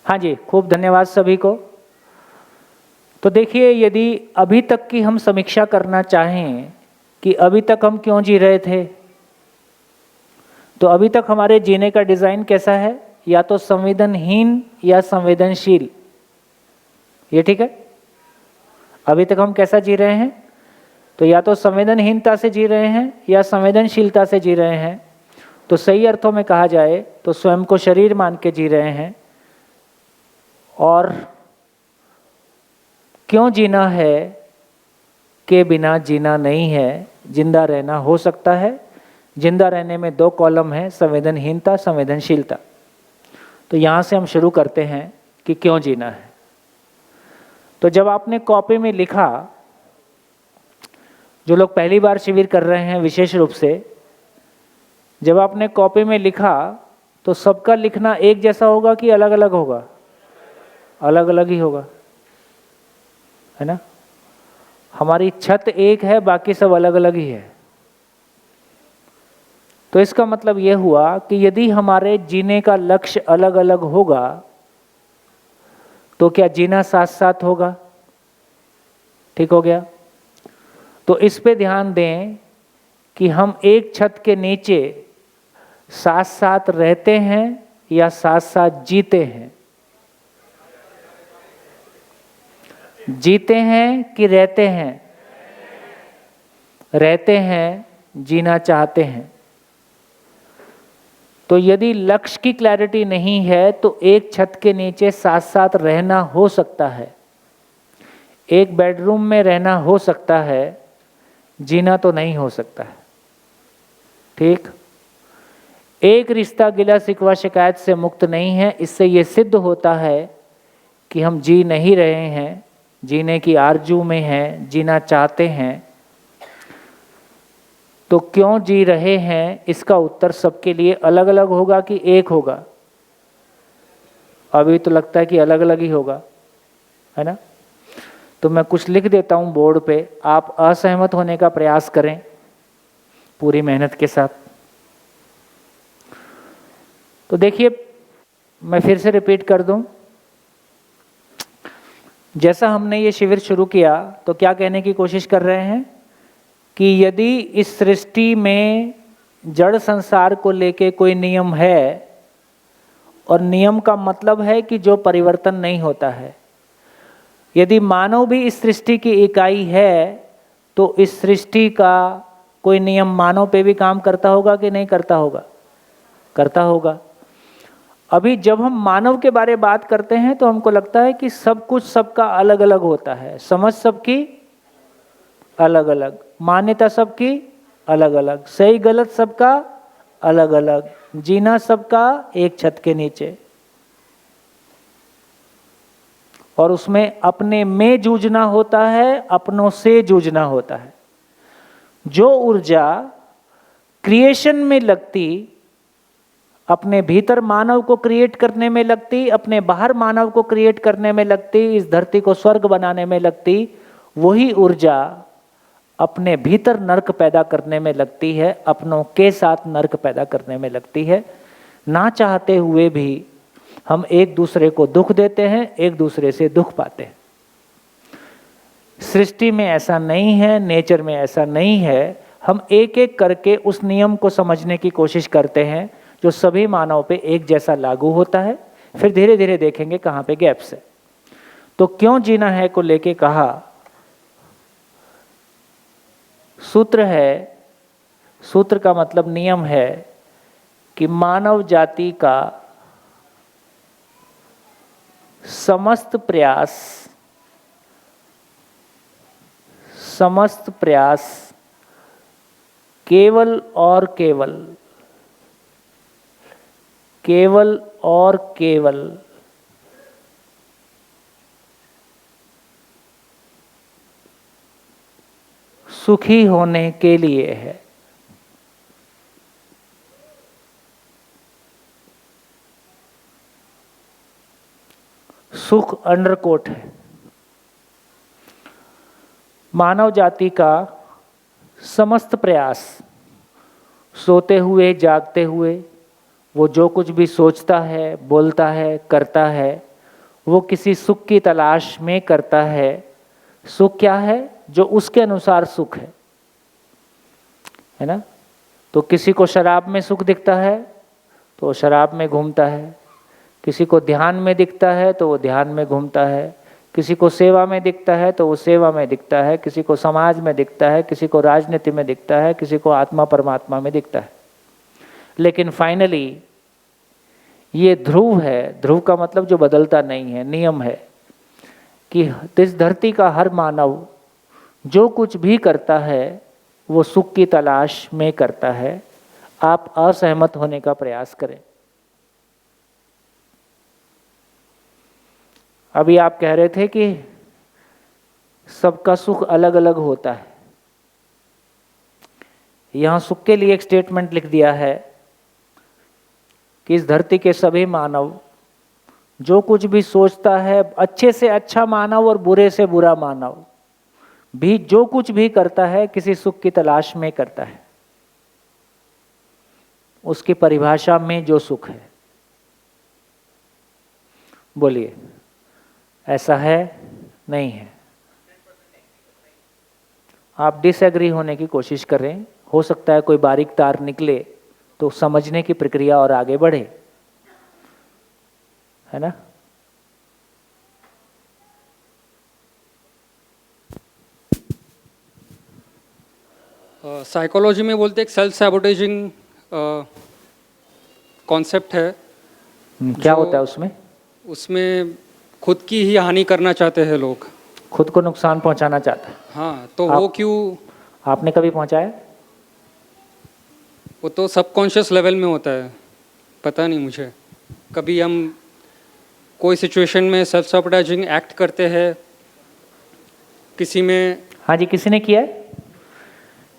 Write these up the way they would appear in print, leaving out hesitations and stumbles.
हाँ जी, खूब धन्यवाद सभी को। तो देखिए, यदि अभी तक की हम समीक्षा करना चाहें कि अभी तक हम क्यों जी रहे थे, तो अभी तक हमारे जीने का डिज़ाइन कैसा है? या तो संवेदनहीन या संवेदनशील। ये ठीक है? अभी तक हम कैसा जी रहे हैं? तो या तो संवेदनहीनता से जी रहे हैं या संवेदनशीलता से जी रहे हैं। तो सही अर्थों में कहा जाए तो स्वयं को शरीर मान के जी रहे हैं। और क्यों जीना है के बिना जीना नहीं है, जिंदा रहना हो सकता है। जिंदा रहने में दो कॉलम है, संवेदनहीनता, संवेदनशीलता। तो यहाँ से हम शुरू करते हैं कि क्यों जीना है। तो जब आपने कॉपी में लिखा, जो लोग पहली बार शिविर कर रहे हैं विशेष रूप से, जब आपने कॉपी में लिखा तो सबका लिखना एक जैसा होगा कि अलग अलग होगा? अलग अलग ही होगा, है ना। हमारी छत एक है, बाकी सब अलग अलग ही है। तो इसका मतलब यह हुआ कि यदि हमारे जीने का लक्ष्य अलग अलग होगा तो क्या जीना साथ साथ होगा? ठीक हो गया। तो इस पे ध्यान दें कि हम एक छत के नीचे साथ साथ रहते हैं या साथ साथ जीते हैं? जीते हैं कि रहते हैं? रहते हैं, जीना चाहते हैं। तो यदि लक्ष्य की क्लैरिटी नहीं है तो एक छत के नीचे साथ साथ रहना हो सकता है, एक बेडरूम में रहना हो सकता है, जीना तो नहीं हो सकता है। ठीक। एक रिश्ता गिला शिकवा शिकायत से मुक्त नहीं है। इससे ये सिद्ध होता है कि हम जी नहीं रहे हैं, जीने की आरजू में हैं, जीना चाहते हैं। तो क्यों जी रहे हैं, इसका उत्तर सबके लिए अलग अलग होगा कि एक होगा? अभी तो लगता है कि अलग अलग ही होगा, है ना। तो मैं कुछ लिख देता हूं बोर्ड पे, आप असहमत होने का प्रयास करें पूरी मेहनत के साथ। तो देखिए, मैं फिर से रिपीट कर दूं, जैसा हमने ये शिविर शुरू किया तो क्या कहने की कोशिश कर रहे हैं कि यदि इस सृष्टि में जड़ संसार को लेके कोई नियम है, और नियम का मतलब है कि जो परिवर्तन नहीं होता है, यदि मानव भी इस सृष्टि की इकाई है तो इस सृष्टि का कोई नियम मानव पे भी काम करता होगा कि नहीं करता होगा? करता होगा। अभी जब हम मानव के बारे में बात करते हैं तो हमको लगता है कि सब कुछ सबका अलग अलग होता है, समझ सबकी अलग अलग, मान्यता सबकी अलग अलग, सही गलत सबका अलग अलग, जीना सबका एक छत के नीचे। और उसमें अपने में जूझना होता है, अपनों से जूझना होता है। जो ऊर्जा क्रिएशन में लगती, अपने भीतर मानव को क्रिएट करने में लगती, अपने बाहर मानव को क्रिएट करने में लगती, इस धरती को स्वर्ग बनाने में लगती, वही ऊर्जा अपने भीतर नर्क पैदा करने में लगती है, अपनों के साथ नर्क पैदा करने में लगती है। ना चाहते हुए भी हम एक दूसरे को दुख देते हैं, एक दूसरे से दुख पाते हैं। सृष्टि में ऐसा नहीं है, नेचर में ऐसा नहीं है। हम एक एक करके उस नियम को समझने की कोशिश करते हैं जो सभी मानव पे एक जैसा लागू होता है। फिर धीरे धीरे देखेंगे कहाँ पे गैप्स है। तो क्यों जीना है को लेके कहा, सूत्र है, सूत्र का मतलब नियम है कि मानव जाति का समस्त प्रयास केवल और केवल सुखी होने के लिए है। सुख अंडरकोट है। मानव जाति का समस्त प्रयास, सोते हुए जागते हुए, वो जो कुछ भी सोचता है, बोलता है, करता है, वो किसी सुख की तलाश में करता है। सुख क्या है? जो उसके अनुसार सुख है ना। तो किसी को शराब में सुख दिखता है तो वो शराब में घूमता है, किसी को ध्यान में दिखता है तो वो ध्यान में घूमता है, किसी को सेवा में दिखता है तो वो सेवा में दिखता है, किसी को समाज में दिखता है, किसी को राजनीति में दिखता है, किसी को आत्मा परमात्मा में दिखता है। लेकिन फाइनली ये ध्रुव है। ध्रुव का मतलब जो बदलता नहीं है, नियम है कि इस धरती का हर मानव जो कुछ भी करता है वो सुख की तलाश में करता है। आप असहमत होने का प्रयास करें। अभी आप कह रहे थे कि सबका सुख अलग अलग होता है। यहां सुख के लिए एक स्टेटमेंट लिख दिया है कि इस धरती के सभी मानव जो कुछ भी सोचता है, अच्छे से अच्छा मानव और बुरे से बुरा मानव भी जो कुछ भी करता है किसी सुख की तलाश में करता है। उसकी परिभाषा में जो सुख है, बोलिए ऐसा है नहीं है? आप डिसएग्री होने की कोशिश करें, हो सकता है कोई बारीक तार निकले तो समझने की प्रक्रिया और आगे बढ़े, है ना। साइकोलॉजी में बोलते एक सेल्फ सैबोटेजिंग कॉन्सेप्ट है। क्या होता है उसमें? उसमें खुद की ही हानि करना चाहते हैं लोग, खुद को नुकसान पहुंचाना चाहता है। हाँ, तो वो क्यों? आपने कभी पहुंचाया? वो तो सबकॉन्शियस लेवल में होता है, पता नहीं मुझे। कभी हम कोई सिचुएशन में सेल्फ सैबोटेजिंग एक्ट करते हैं, किसी में। हाँ जी, किसी ने किया है?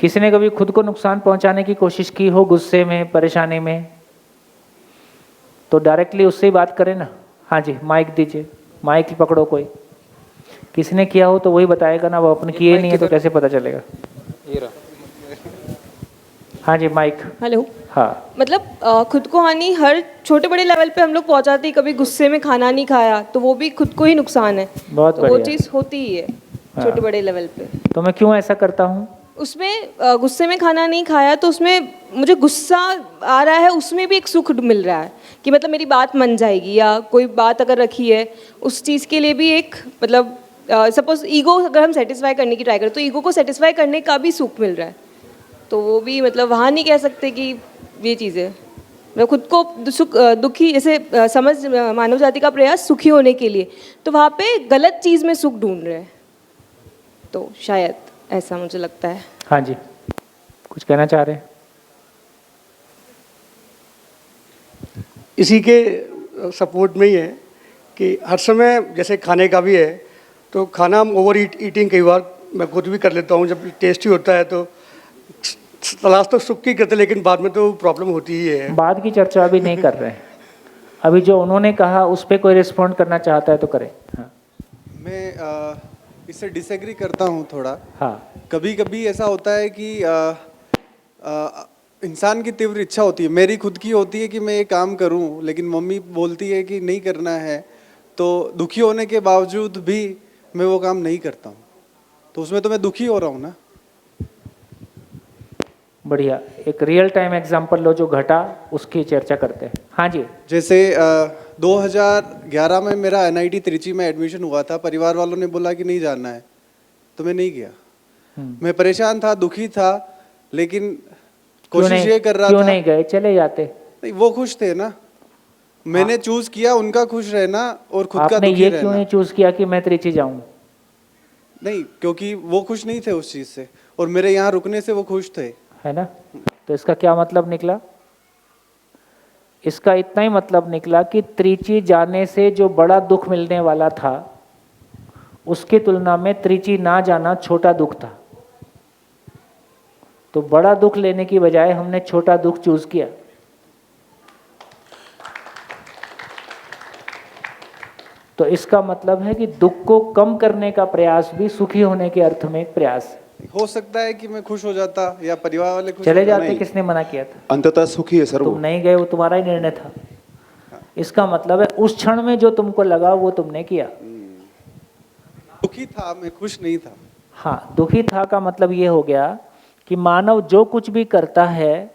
किसी ने कभी खुद को नुकसान पहुंचाने की कोशिश की हो गुस्से में, परेशानी में? तो डायरेक्टली उससे ही बात करें ना। हाँ जी, माइक दीजिए, माइक पकड़ो। कोई किसी ने किया हो तो वही बताएगा ना, वो अपने किए नहीं है तो कैसे पता चलेगा? हाँ जी, माइक। हेलो। हाँ, मतलब खुद को हानि हर छोटे बड़े लेवल पे हम लोग पहुंचाते हैं। कभी गुस्से में खाना नहीं खाया तो वो भी खुद को ही नुकसान है। बहुत तो वो बढ़िया। चीज़ होती ही है छोटे बड़े लेवल पे। तो मैं क्यों ऐसा करता हूँ? उसमें गुस्से में खाना नहीं खाया तो उसमें मुझे गुस्सा आ रहा है, उसमें भी एक सुख मिल रहा है कि मतलब मेरी बात मान जाएगी, या कोई बात अगर रखी है उस चीज़ के लिए भी एक मतलब सपोज ईगो अगर हम सेटिस्फाई करने की ट्राई करें तो ईगो को सेटिस्फाई करने का भी सुख मिल रहा है। तो वो भी मतलब वहाँ नहीं कह सकते कि ये चीज़ है। मैं खुद को दुखी जैसे समझ मानव जाति का प्रयास सुखी होने के लिए, तो वहाँ पे गलत चीज़ में सुख ढूंढ रहे हैं। तो शायद ऐसा मुझे लगता है। हाँ जी, कुछ कहना चाह रहे हैं? इसी के सपोर्ट में ही है कि हर समय जैसे खाने का भी है तो खाना हम ओवर ईटिंग कई बार मैं खुद भी कर लेता हूँ। जब टेस्टी होता है तो तलाश तो सुख की करते, लेकिन बाद में तो प्रॉब्लम होती ही है। बाद की चर्चा अभी नहीं कर रहे हैं। अभी जो उन्होंने कहा उस पर कोई रिस्पॉन्ड करना चाहता है तो करें। हाँ, मैं इससे डिसएग्री करता हूँ थोड़ा। हाँ, कभी कभी ऐसा होता है कि इंसान की तीव्र इच्छा होती है, मेरी खुद की होती है कि मैं ये काम करूँ, लेकिन मम्मी बोलती है कि नहीं करना है, तो दुखी होने के बावजूद भी मैं वो काम नहीं करता हूँ, तो उसमें तो मैं दुखी हो रहा हूँ ना। बढ़िया। एक रियल टाइम एग्जांपल लो जो घटा, उसकी चर्चा करते हैं। हाँ जी। जैसे 2011 में मेरा NIT त्रिची में एडमिशन हुआ था। परिवार वालों ने बोला कि नहीं जाना है, तो मैं नहीं गया। मैं परेशान था, दुखी था, लेकिन कोशिश ये कर रहा था। क्यों नहीं गए? चले जाते। नहीं, वो खुश थे ना। मैंने चूज किया उनका खुश रहना और खुद का आपने दुखी ये रहना। क्यों नहीं चूज किया कि मैं त्रिची जाऊं? नहीं, क्योंकि वो खुश नहीं थे उस चीज से, और मेरे यहाँ रुकने से वो खुश थे, है ना। तो इसका क्या मतलब निकला? इसका इतना ही मतलब निकला कि त्रिची जाने से जो बड़ा दुख मिलने वाला था उसकी तुलना में त्रिची ना जाना छोटा दुख था। तो बड़ा दुख लेने की बजाय हमने छोटा दुख चूज किया। तो इसका मतलब है कि दुख को कम करने का प्रयास भी सुखी होने के अर्थ में एक प्रयास है। हो सकता है कि मैं खुश हो जाता या परिवार वाले खुश चले हो जाते। जाते। किसने मना किया था? अंततः सुखी है सर वो। तुम नहीं गए, वो तुम्हारा ही निर्णय था। इसका मतलब है उस क्षण में जो तुमको लगा वो तुमने किया। दुखी था, मैं खुश नहीं था। हाँ, दुखी था का मतलब ये हो गया कि मानव जो कुछ भी करता है,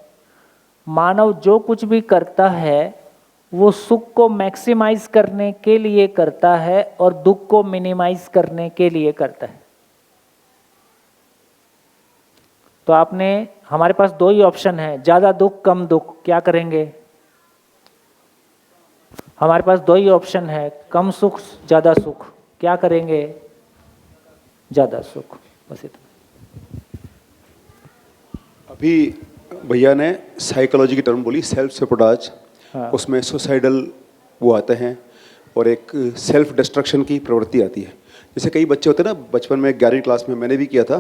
मानव जो कुछ भी करता है वो सुख को मैक्सिमाइज करने के लिए करता है और दुख को मिनिमाइज करने के लिए करता है। तो आपने, हमारे पास दो ही ऑप्शन है, ज्यादा दुख कम दुख, क्या करेंगे? हमारे पास दो ही ऑप्शन है, कम सुख ज्यादा सुख, क्या करेंगे? ज्यादा सुख, बस इतना। अभी भैया ने साइकोलॉजी की टर्म बोली, सेल्फ सेपोटाज। हाँ। उसमें सुसाइडल वो आते हैं और एक सेल्फ डिस्ट्रक्शन की प्रवृत्ति आती है। जैसे कई बच्चे होते हैं ना, बचपन में 11वीं क्लास में मैंने भी किया था,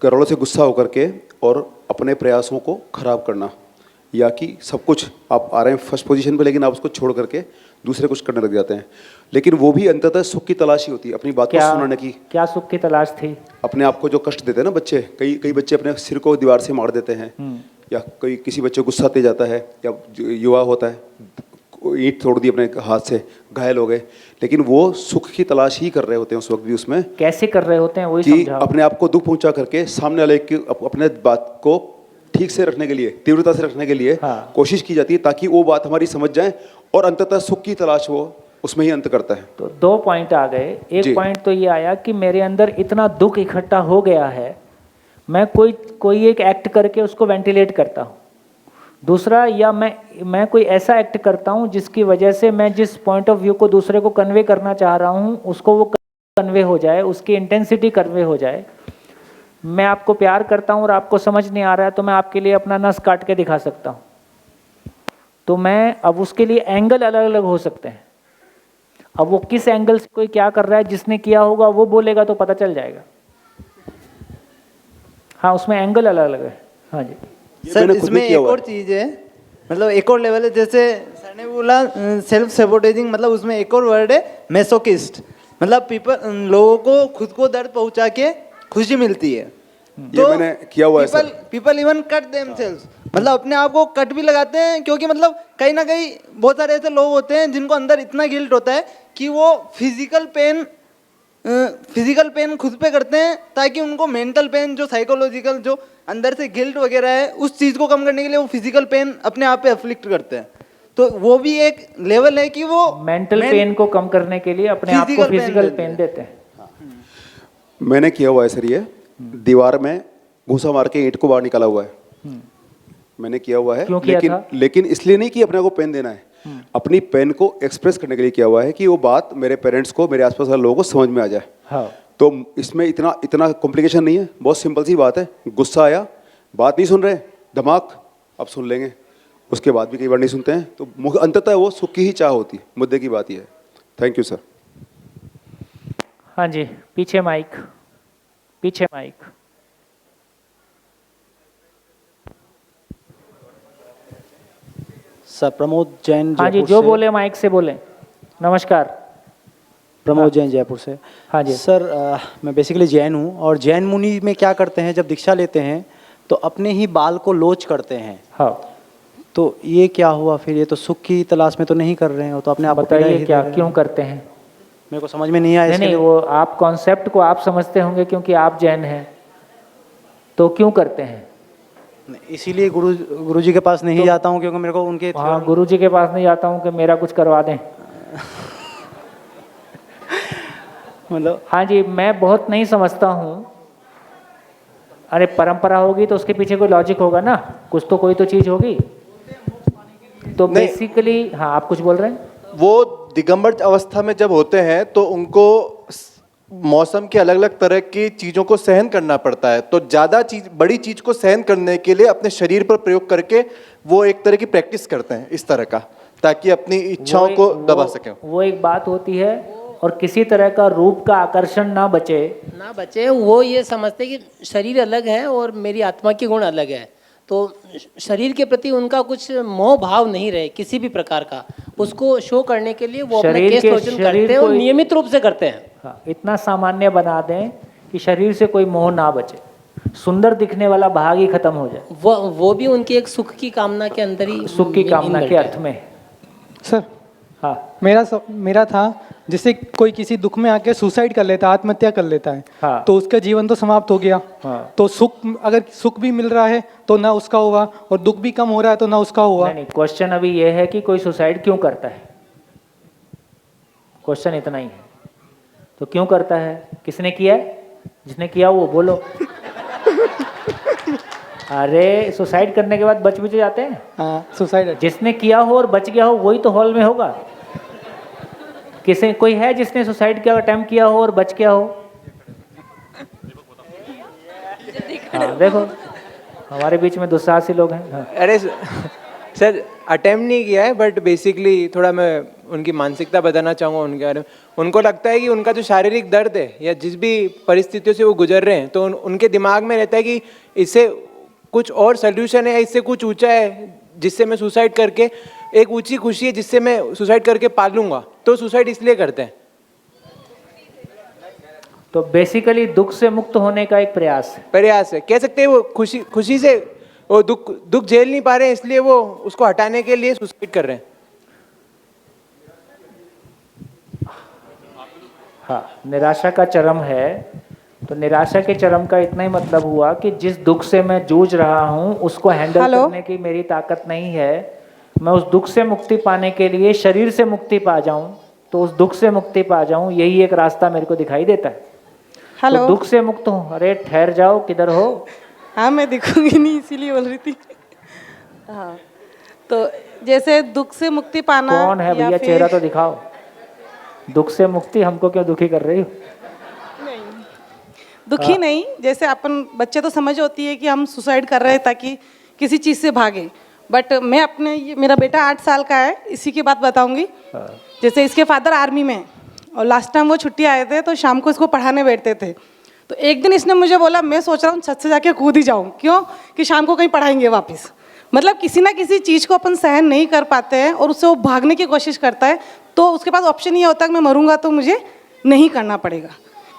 घरवालों से गुस्सा होकर के और अपने प्रयासों को खराब करना, या कि सब कुछ आप आ रहे हैं फर्स्ट पोजीशन पे लेकिन आप उसको छोड़ करके दूसरे कुछ करने लग जाते हैं। लेकिन वो भी अंततः सुख की तलाश ही होती है, अपनी बात को सुनाने की। क्या सुख की तलाश थी? अपने आप को जो कष्ट देते हैं ना बच्चे, कई बच्चे अपने सिर को दीवार से मार देते हैं, या कोई किसी बच्चे को गुस्सा आते जाता है, या युवा होता है ईंट तोड़ दी अपने हाथ से, घायल हो गए, लेकिन वो सुख की तलाश ही कर रहे होते हैं उस वक्त भी। उसमें कैसे कर रहे होते हैं वही कि समझाओ। अपने अपने आप को दुख पहुंचा करके सामने वाले की अपने बात को ठीक से रखने के लिए, तीव्रता से रखने के लिए हाँ। कोशिश की जाती है, ताकि वो बात हमारी समझ जाए और अंततः सुख की तलाश वो उसमें ही अंत करता है। तो दो पॉइंट आ गए। एक पॉइंट तो ये आया कि मेरे अंदर इतना दुख इकट्ठा हो गया है, मैं कोई एक एक्ट करके उसको वेंटिलेट करता हूँ। दूसरा, या मैं कोई ऐसा एक्ट करता हूँ जिसकी वजह से मैं जिस पॉइंट ऑफ व्यू को दूसरे को कन्वे करना चाह रहा हूँ उसको वो कन्वे हो जाए, उसकी इंटेंसिटी कन्वे हो जाए। मैं आपको प्यार करता हूँ और आपको समझ नहीं आ रहा है तो मैं आपके लिए अपना नस काट के दिखा सकता हूँ। तो मैं अब उसके लिए एंगल अलग अलग हो सकते हैं। अब वो किस एंगल से कोई क्या कर रहा है, जिसने किया होगा वो बोलेगा तो पता चल जाएगा। हाँ, उसमें एंगल अलग अलग है। हाँ जी सर, इसमें एक और चीज़ है, मतलब एक और लेवल है। जैसे सर ने बोला सेल्फ सेबोटेजिंग, मतलब उसमें एक और वर्ड है मैसोकिस्ट, मतलब लोगों को खुद को दर्द पहुंचा के खुशी मिलती है। ये मैंने किया हुआ है sir. People even cut themselves, मतलब अपने आप को कट भी लगाते हैं, क्योंकि मतलब कहीं ना कहीं बहुत सारे ऐसे लोग होते हैं जिनको अंदर इतना गिल्ट होता है कि वो फिजिकल पेन खुद पे करते हैं, ताकि उनको मेंटल पेन, जो साइकोलॉजिकल, जो अंदर से गिल्ट वगैरह है, उस चीज़ को कम करने के लिए वो फिजिकल पेन अपने आप पे अफ्लिक्ट करते हैं। तो वो भी एक लेवल है कि वो मेंटल पेन को कम करने के लिए अपने आप को फिजिकल पेन देते हैं। मैंने किया हुआ है सर, ये दीवार में घूसा मार के ईंट को बाहर निकाला हुआ है, मैंने किया हुआ है। क्यों किया था? लेकिन इसलिए नहीं कि अपने को पेन देना है, अपनी पेन को एक्सप्रेस करने के लिए किया हुआ है, कि वो बात मेरे पेरेंट्स को, मेरे आसपास वाले लोगों को समझ में आ जाए। हाँ। तो इसमें इतना कॉम्प्लिकेशन नहीं है, बहुत सिंपल सी बात है। गुस्सा आया, बात नहीं सुन रहे, दिमाग अब सुन लेंगे, उसके बाद भी कई बार नहीं सुनते हैं, तो अंततः वो सुख की ही चाह होती है। मुद्दे की बात ही है। Thank you sir. हाँ जी, पीछे माइक, पीछे माइक। सर प्रमोद जैन। हाँ जी, जो बोले माइक से बोले। नमस्कार, प्रमोद जैन जयपुर से। हाँ जी सर, मैं बेसिकली जैन हूँ, और जैन मुनि में क्या करते हैं, जब दीक्षा लेते हैं तो अपने ही बाल को लोच करते हैं। हाँ, तो ये क्या हुआ फिर? ये तो सुख की तलाश में तो नहीं कर रहे हैं, वो तो अपने आप को पीड़ा ही बताइए दे क्या रहे हैं। क्यों करते हैं? मेरे को समझ में नहीं आया। नहीं इसके नहीं, लिए- वो आप कॉन्सेप्ट को आप समझते होंगे क्योंकि आप जैन हैं, तो क्यों करते हैं? इसीलिए गुरुजी के पास नहीं जाता हूँ, क्योंकि मेरे को उनके हाँ, गुरुजी के पास नहीं जाता हूँ कि मेरा कुछ करवा दें। मतलब हाँ जी, मैं बहुत नहीं समझता हूँ। अरे परंपरा होगी तो उसके पीछे कोई लॉजिक होगा ना, कुछ तो कोई तो चीज़ होगी। तो बेसिकली हाँ, आप कुछ बोल रहे हैं? वो दिगंबर अवस्था में जब होते हैं तो उनको मौसम के अलग अलग तरह की चीज़ों को सहन करना पड़ता है, तो ज़्यादा बड़ी चीज़ को सहन करने के लिए अपने शरीर पर प्रयोग करके वो एक तरह की प्रैक्टिस करते हैं इस तरह का, ताकि अपनी इच्छाओं को दबा सकें। वो एक बात होती है, और किसी तरह का रूप का आकर्षण ना बचे। वो ये समझते कि शरीर अलग है और मेरी आत्मा के गुण अलग है, तो शरीर के प्रति उनका कुछ मोह भाव नहीं रहे किसी भी प्रकार का, उसको शो करने के लिए वो अपना केस रोचन करते हैं और नियमित रूप से करते हैं। हाँ, इतना सामान्य बना दें कि शरीर से कोई मोह ना बचे, सुंदर दिखने वाला भाग ही खत्म हो जाए। वो भी उनकी एक सुख की कामना के अंदर ही, सुख की कामना के अर्थ में। सर हाँ मेरा था, जैसे कोई किसी दुख में आके सुसाइड कर लेता है, आत्महत्या कर लेता है, हाँ। तो उसका जीवन तो समाप्त हो गया। हाँ। तो अगर सुख भी मिल रहा है तो ना उसका हुआ, और दुख भी कम हो रहा है तो ना उसका हुआ। नहीं, क्वेश्चन अभी ये है कि कोई सुसाइड क्यों करता है, क्वेश्चन इतना ही है। तो क्यों करता है, किसने किया है, जिसने किया वो बोलो। अरे सुसाइड करने के बाद बच भी तो जाते हैं। हाँ, सुसाइड जिसने किया हो और बच गया हो वही तो हॉल में होगा। किसी कोई है जिसने सुसाइड का अटेम्प्ट किया हो और बच गया हो? हाँ देखो, हमारे बीच में दुस्साहसी लोग हैं। हाँ। अरे सर, अटेम्प्ट नहीं किया है, बट बेसिकली थोड़ा मैं उनकी मानसिकता बताना चाहूँगा उनके बारे में। उनको लगता है कि उनका जो शारीरिक दर्द है या जिस भी परिस्थितियों से वो गुजर रहे हैं, तो उनके दिमाग में रहता है कि इससे कुछ और सोल्यूशन है, इससे कुछ ऊंचा है जिससे मैं सुसाइड करके, एक ऊंची खुशी है जिससे मैं सुसाइड करके पालूंगा, तो सुसाइड इसलिए करते हैं। तो बेसिकली दुख से मुक्त होने का एक प्रयास है, कह सकते हैं। वो खुशी से वो दुख झेल नहीं पा रहे हैं, इसलिए वो उसको हटाने के लिए सुसाइड कर रहे हैं। हाँ, निराशा का चरम है। तो निराशा के चरम का इतना ही मतलब हुआ कि जिस दुख से मैं जूझ रहा हूँ उसको हैंडल करने की मेरी ताकत नहीं है। मैं उस दुख से मुक्ति पाने के लिए शरीर से मुक्ति पा जाऊं, तो उस दुख से मुक्ति पा जाऊं, यही एक रास्ता मेरे को दिखाई देता है। तो दुख से मुक्त हूँ। अरे ठहर जाओ, किधर हो? हाँ, मैं दिखूंगी नहीं इसीलिए बोल रही थी। हाँ, तो जैसे दुख से मुक्ति पाना। कौन है भैया, चेहरा तो दिखाओ। दुख से मुक्ति, हमको क्यों दुखी कर रही हो? दुखी नहीं, जैसे अपन बच्चे तो समझ होती है कि हम सुसाइड कर रहे हैं ताकि किसी चीज़ से भागे, बट मैं मेरा बेटा 8 साल का है, इसी की बात बताऊंगी। जैसे इसके फादर आर्मी में, और लास्ट टाइम वो छुट्टी आए थे तो शाम को इसको पढ़ाने बैठते थे। तो एक दिन इसने मुझे बोला, मैं सोच रहा हूँ छत से जाके कूद ही जाऊँ, क्यों कि शाम को कहीं पढ़ाएंगे वापस। मतलब किसी ना किसी चीज़ को अपन सहन नहीं कर पाते हैं और उससे वो भागने की कोशिश करता है, तो उसके पास ऑप्शन ये होता है कि मैं मरूंगा तो मुझे नहीं करना पड़ेगा।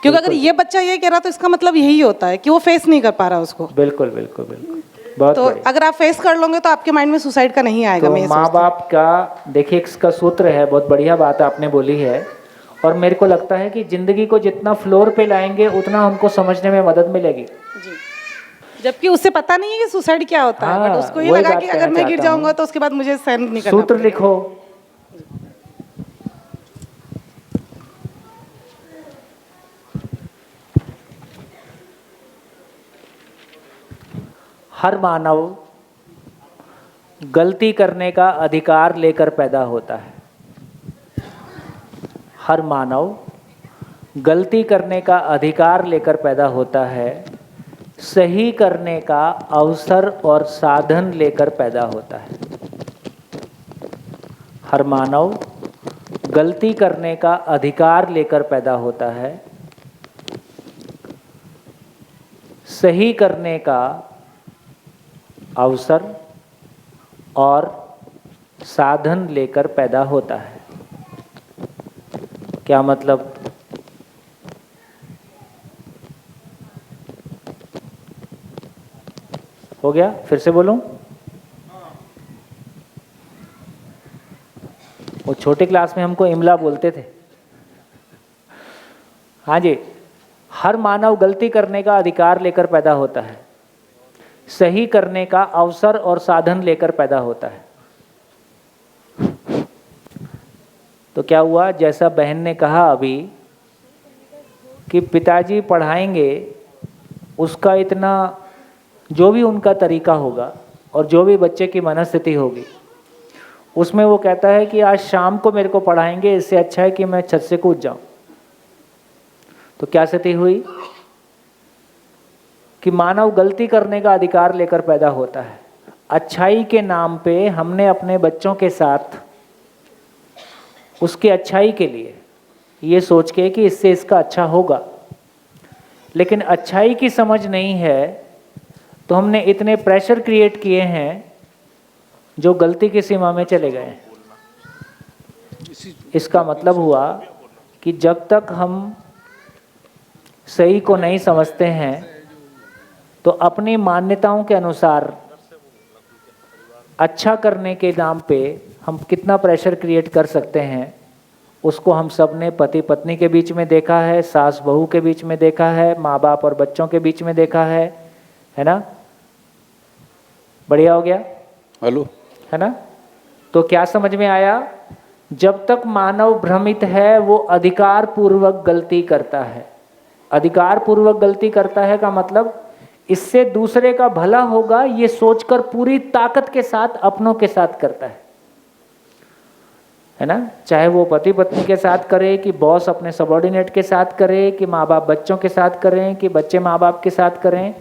क्योंकि अगर ये बच्चा ये कह रहा तो इसका मतलब यही होता है कि वो फेस नहीं कर पा रहा उसको। बिल्कुल बिल्कुल बिल्कुल, बहुत तो अगर आप फेस कर लोगे तो आपके माइंड में सुसाइड का नहीं आएगा। तो माँ बाप का देखिए इसका सूत्र है, बहुत बढ़िया बात आपने बोली है। और मेरे को लगता है कि जिंदगी को जितना फ्लोर पे लाएंगे उतना हमको समझने में मदद मिलेगी। जबकि उससे पता नहीं है कि सुसाइड क्या होता है, बट उसको ये लगा कि अगर मैं गिर जाऊंगा तो उसके बाद मुझे सहन नहीं करना। सूत्र लिखो। हर मानव गलती करने का अधिकार लेकर पैदा होता है। हर मानव गलती करने का अधिकार लेकर पैदा होता है, सही करने का अवसर और साधन लेकर पैदा होता है। हर मानव गलती करने का अधिकार लेकर पैदा होता है, सही करने का अवसर और साधन लेकर पैदा होता है। क्या मतलब? हो गया? फिर से बोलूं? वो छोटे क्लास में हमको इमला बोलते थे। हाँ जी, हर मानव गलती करने का अधिकार लेकर पैदा होता है, सही करने का अवसर और साधन लेकर पैदा होता है। तो क्या हुआ, जैसा बहन ने कहा अभी कि पिताजी पढ़ाएंगे, उसका इतना जो भी उनका तरीका होगा और जो भी बच्चे की मनस्थिति होगी, उसमें वो कहता है कि आज शाम को मेरे को पढ़ाएंगे, इससे अच्छा है कि मैं छत से कूद जाऊं। तो क्या स्थिति हुई कि मानव गलती करने का अधिकार लेकर पैदा होता है। अच्छाई के नाम पे हमने अपने बच्चों के साथ उसके अच्छाई के लिए ये सोच के कि इससे इसका अच्छा होगा, लेकिन अच्छाई की समझ नहीं है, तो हमने इतने प्रेशर क्रिएट किए हैं जो गलती की सीमा में चले गए। इसका मतलब हुआ कि जब तक हम सही को नहीं समझते हैं तो अपनी मान्यताओं के अनुसार अच्छा करने के नाम पे हम कितना प्रेशर क्रिएट कर सकते हैं, उसको हम सब ने पति पत्नी के बीच में देखा है, सास बहू के बीच में देखा है, माँ बाप और बच्चों के बीच में देखा है ना। बढ़िया हो गया, हेलो, है ना। तो क्या समझ में आया? जब तक मानव भ्रमित है वो अधिकार पूर्वक गलती करता है। अधिकार पूर्वक गलती करता है का मतलब इससे दूसरे का भला होगा ये सोचकर पूरी ताकत के साथ अपनों के साथ करता है ना। चाहे वो पति पत्नी के साथ करे, कि बॉस अपने सबॉर्डिनेट के साथ करे, कि माँ बाप बच्चों के साथ करें, कि बच्चे माँ बाप के साथ करें।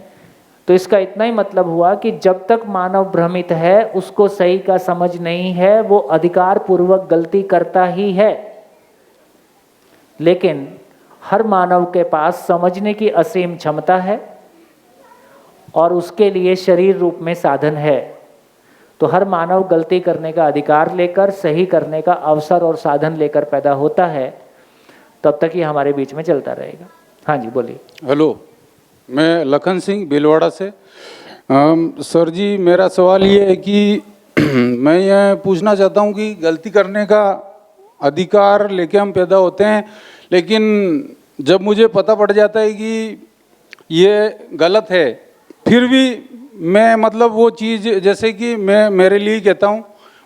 तो इसका इतना ही मतलब हुआ कि जब तक मानव भ्रमित है, उसको सही का समझ नहीं है, वो अधिकार पूर्वक गलती करता ही है। लेकिन हर मानव के पास समझने की असीम क्षमता है और उसके लिए शरीर रूप में साधन है। तो हर मानव गलती करने का अधिकार लेकर, सही करने का अवसर और साधन लेकर पैदा होता है। तब तक ये हमारे बीच में चलता रहेगा। हाँ जी, बोलिए। हेलो, मैं लखन सिंह भीलवाड़ा से। सर जी, मेरा सवाल ये है कि मैं ये पूछना चाहता हूँ कि गलती करने का अधिकार लेके हम पैदा होते हैं, लेकिन जब मुझे पता पड़ जाता है कि ये गलत है, फिर भी मैं मतलब वो चीज़, जैसे कि मैं मेरे लिए कहता हूँ,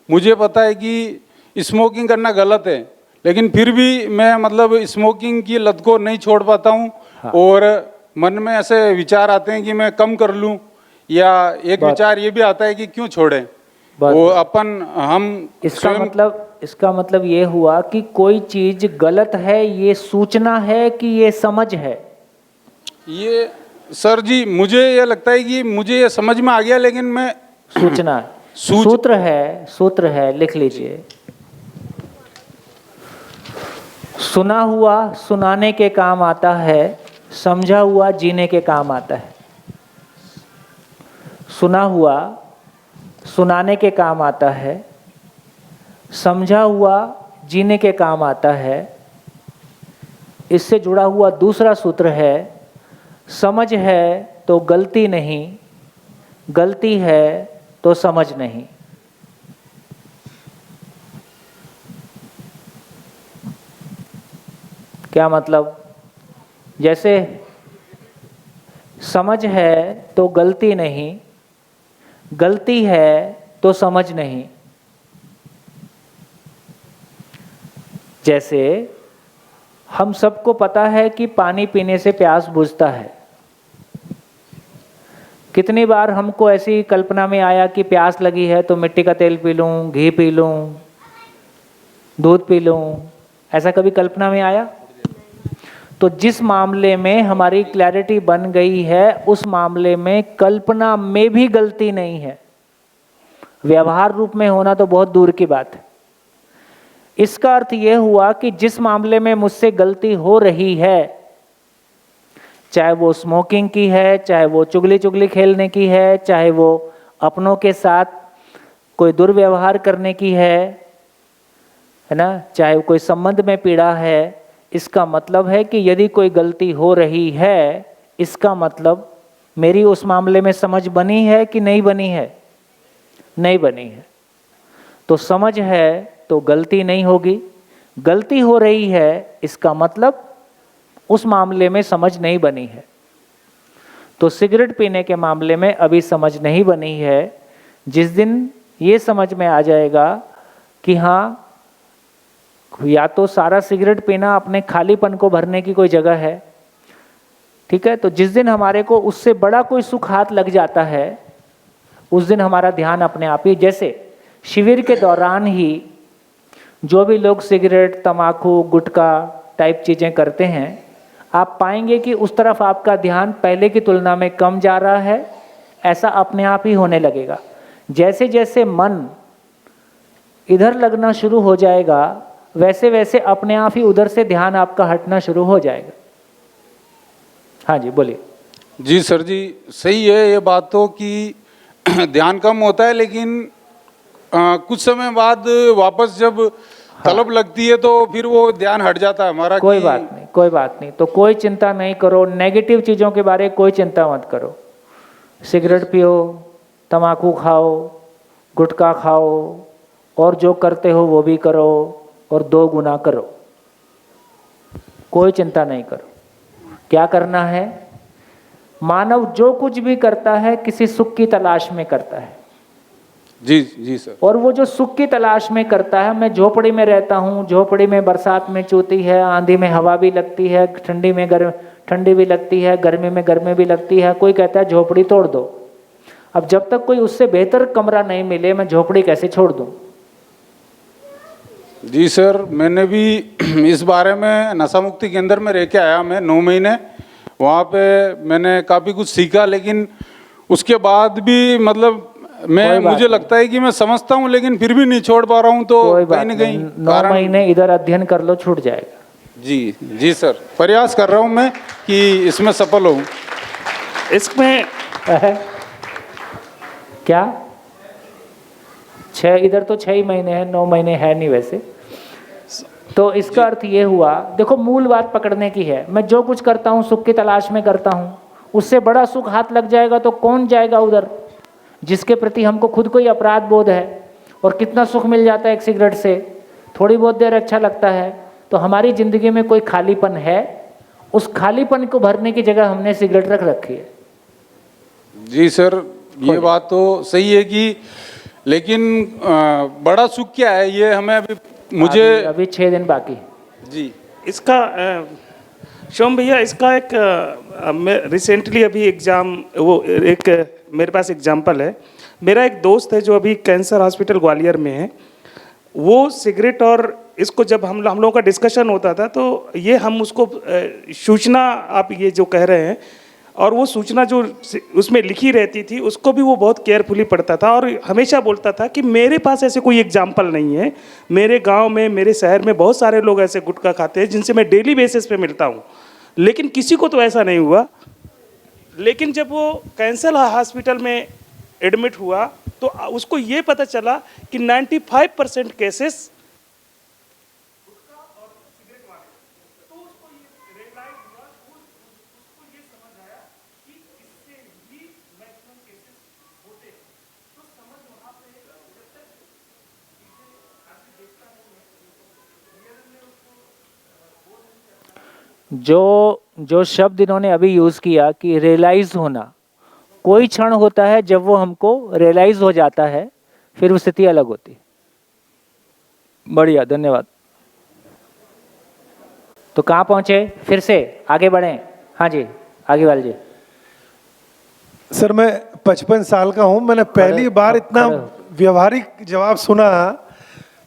मुझे पता है कि स्मोकिंग करना गलत है, लेकिन फिर भी मैं मतलब स्मोकिंग की लत को नहीं छोड़ पाता हूँ। हाँ। और मन में ऐसे विचार आते हैं कि मैं कम कर लूँ, या एक विचार ये भी आता है कि क्यों छोड़ें वो अपन हम। इसका मतलब ये हुआ कि कोई चीज गलत है ये सूचना है कि ये समझ है। ये सर जी, मुझे ये लगता है कि मुझे ये समझ में आ गया, लेकिन मैं सूचना सूत्र है, लिख लीजिए। सुना हुआ सुनाने के काम आता है, समझा हुआ जीने के काम आता है। सुना हुआ सुनाने के काम आता है, समझा हुआ जीने के काम आता है। इससे जुड़ा हुआ दूसरा सूत्र है, समझ है तो गलती नहीं, गलती है तो समझ नहीं। क्या मतलब? जैसे समझ है तो गलती नहीं, गलती है तो समझ नहीं। जैसे हम सबको पता है कि पानी पीने से प्यास बुझता है। कितनी बार हमको ऐसी कल्पना में आया कि प्यास लगी है तो मिट्टी का तेल पी लूं, घी पी लूं, दूध पी लूं, ऐसा कभी कल्पना में आया? तो जिस मामले में हमारी क्लैरिटी बन गई है, उस मामले में कल्पना में भी गलती नहीं है। व्यवहार रूप में होना तो बहुत दूर की बात है। इसका अर्थ यह हुआ कि जिस मामले में मुझसे गलती हो रही है, चाहे वो स्मोकिंग की है, चाहे वो चुगली खेलने की है, चाहे वो अपनों के साथ कोई दुर्व्यवहार करने की है ना, चाहे कोई संबंध में पीड़ा है, इसका मतलब है कि यदि कोई गलती हो रही है, इसका मतलब मेरी उस मामले में समझ बनी है कि नहीं बनी है? नहीं बनी है। तो समझ है तो गलती नहीं होगी। गलती हो रही है, इसका मतलब उस मामले में समझ नहीं बनी है। तो सिगरेट पीने के मामले में अभी समझ नहीं बनी है। जिस दिन ये समझ में आ जाएगा कि हाँ, या तो सारा सिगरेट पीना अपने खालीपन को भरने की कोई जगह है, ठीक है, तो जिस दिन हमारे को उससे बड़ा कोई सुख हाथ लग जाता है, उस दिन हमारा ध्यान अपने आप ही, जैसे शिविर के दौरान ही जो भी लोग सिगरेट, तम्बाकू, गुटखा टाइप चीज़ें करते हैं, आप पाएंगे कि उस तरफ आपका ध्यान पहले की तुलना में कम जा रहा है। ऐसा अपने आप ही होने लगेगा। जैसे जैसे मन इधर लगना शुरू हो जाएगा, वैसे वैसे अपने आप ही उधर से ध्यान आपका हटना शुरू हो जाएगा। हाँ जी, बोलिए। जी सर जी, सही है ये बात तो कि ध्यान कम होता है, लेकिन कुछ समय बाद वापस जब तलब लगती है तो फिर वो ध्यान हट जाता है हमारा। कोई बात नहीं, कोई बात नहीं। तो कोई चिंता नहीं करो, नेगेटिव चीज़ों के बारे में कोई चिंता मत करो। सिगरेट पियो, तम्बाकू खाओ, गुटखा खाओ, और जो करते हो वो भी करो और 2 गुना करो, कोई चिंता नहीं करो। क्या करना है? मानव जो कुछ भी करता है किसी सुख की तलाश में करता है। जी जी सर। और वो जो सुख की तलाश में करता है, मैं झोपड़ी में रहता हूँ, झोपड़ी में बरसात में चूती है, आंधी में हवा भी लगती है, ठंडी में ठंडी भी लगती है, गर्मी में गर्मी भी लगती है, कोई कहता है झोपड़ी तोड़ दो। अब जब तक कोई उससे बेहतर कमरा नहीं मिले मैं झोपड़ी कैसे छोड़ दूँ? जी सर, मैंने भी इस बारे में नशा मुक्ति केंद्र में रह के आया मैं 9 महीने। वहाँ पे मैंने काफ़ी कुछ सीखा, लेकिन उसके बाद भी मतलब मुझे लगता है कि मैं समझता हूँ लेकिन फिर भी नहीं छोड़ पा रहा हूँ। तो कहीं ना कहीं 9 महीने इधर अध्ययन कर लो, छूट जाएगा। जी जी सर, प्रयास कर रहा हूँ मैं कि इसमें सफल हूँ। इसमें क्या 6 इधर तो 6 ही महीने है, 9 महीने है नहीं वैसे। तो इसका अर्थ ये हुआ, देखो मूल बात पकड़ने की है। मैं जो कुछ करता हूँ सुख की तलाश में करता हूँ, उससे बड़ा सुख हाथ लग जाएगा तो कौन जाएगा उधर, जिसके प्रति हमको खुद को ही अपराध बोध है। और कितना सुख मिल जाता है एक सिगरेट से, थोड़ी बहुत देर अच्छा लगता है। तो हमारी ज़िंदगी में कोई खालीपन है, उस खालीपन को भरने की जगह हमने सिगरेट रख रखी है। जी सर, ये बात तो सही है कि लेकिन बड़ा सुख क्या है ये हमें मुझे अभी 6 दिन बाकी जी। इसका शोम भैया, इसका एक मैं रिसेंटली अभी एग्ज़ाम वो एक मेरे पास एग्जाम्पल है। मेरा एक दोस्त है जो अभी कैंसर हॉस्पिटल ग्वालियर में है। वो सिगरेट और इसको जब हम लोगों का डिस्कशन होता था तो ये हम उसको सूचना आप ये जो कह रहे हैं, और वो सूचना जो उसमें लिखी रहती थी उसको भी वो बहुत केयरफुली पढ़ता था और हमेशा बोलता था कि मेरे पास ऐसे कोई एग्जाम्पल नहीं है। मेरे गांव में, मेरे शहर में बहुत सारे लोग ऐसे गुटखा खाते हैं जिनसे मैं डेली बेसिस पे मिलता हूँ, लेकिन किसी को तो ऐसा नहीं हुआ। लेकिन जब वो कैंसर हॉस्पिटल में एडमिट हुआ तो उसको ये पता चला कि 95% केसेस जो शब्द इन्होंने अभी यूज़ किया कि रियलाइज होना, कोई क्षण होता है जब वो हमको रियलाइज हो जाता है, फिर वो स्थिति अलग होती है। बढ़िया, धन्यवाद। तो कहाँ पहुँचे, फिर से आगे बढ़ें। हाँ जी, आगे वाले जी। सर मैं 55 साल का हूँ। मैंने पहली बार इतना व्यवहारिक जवाब सुना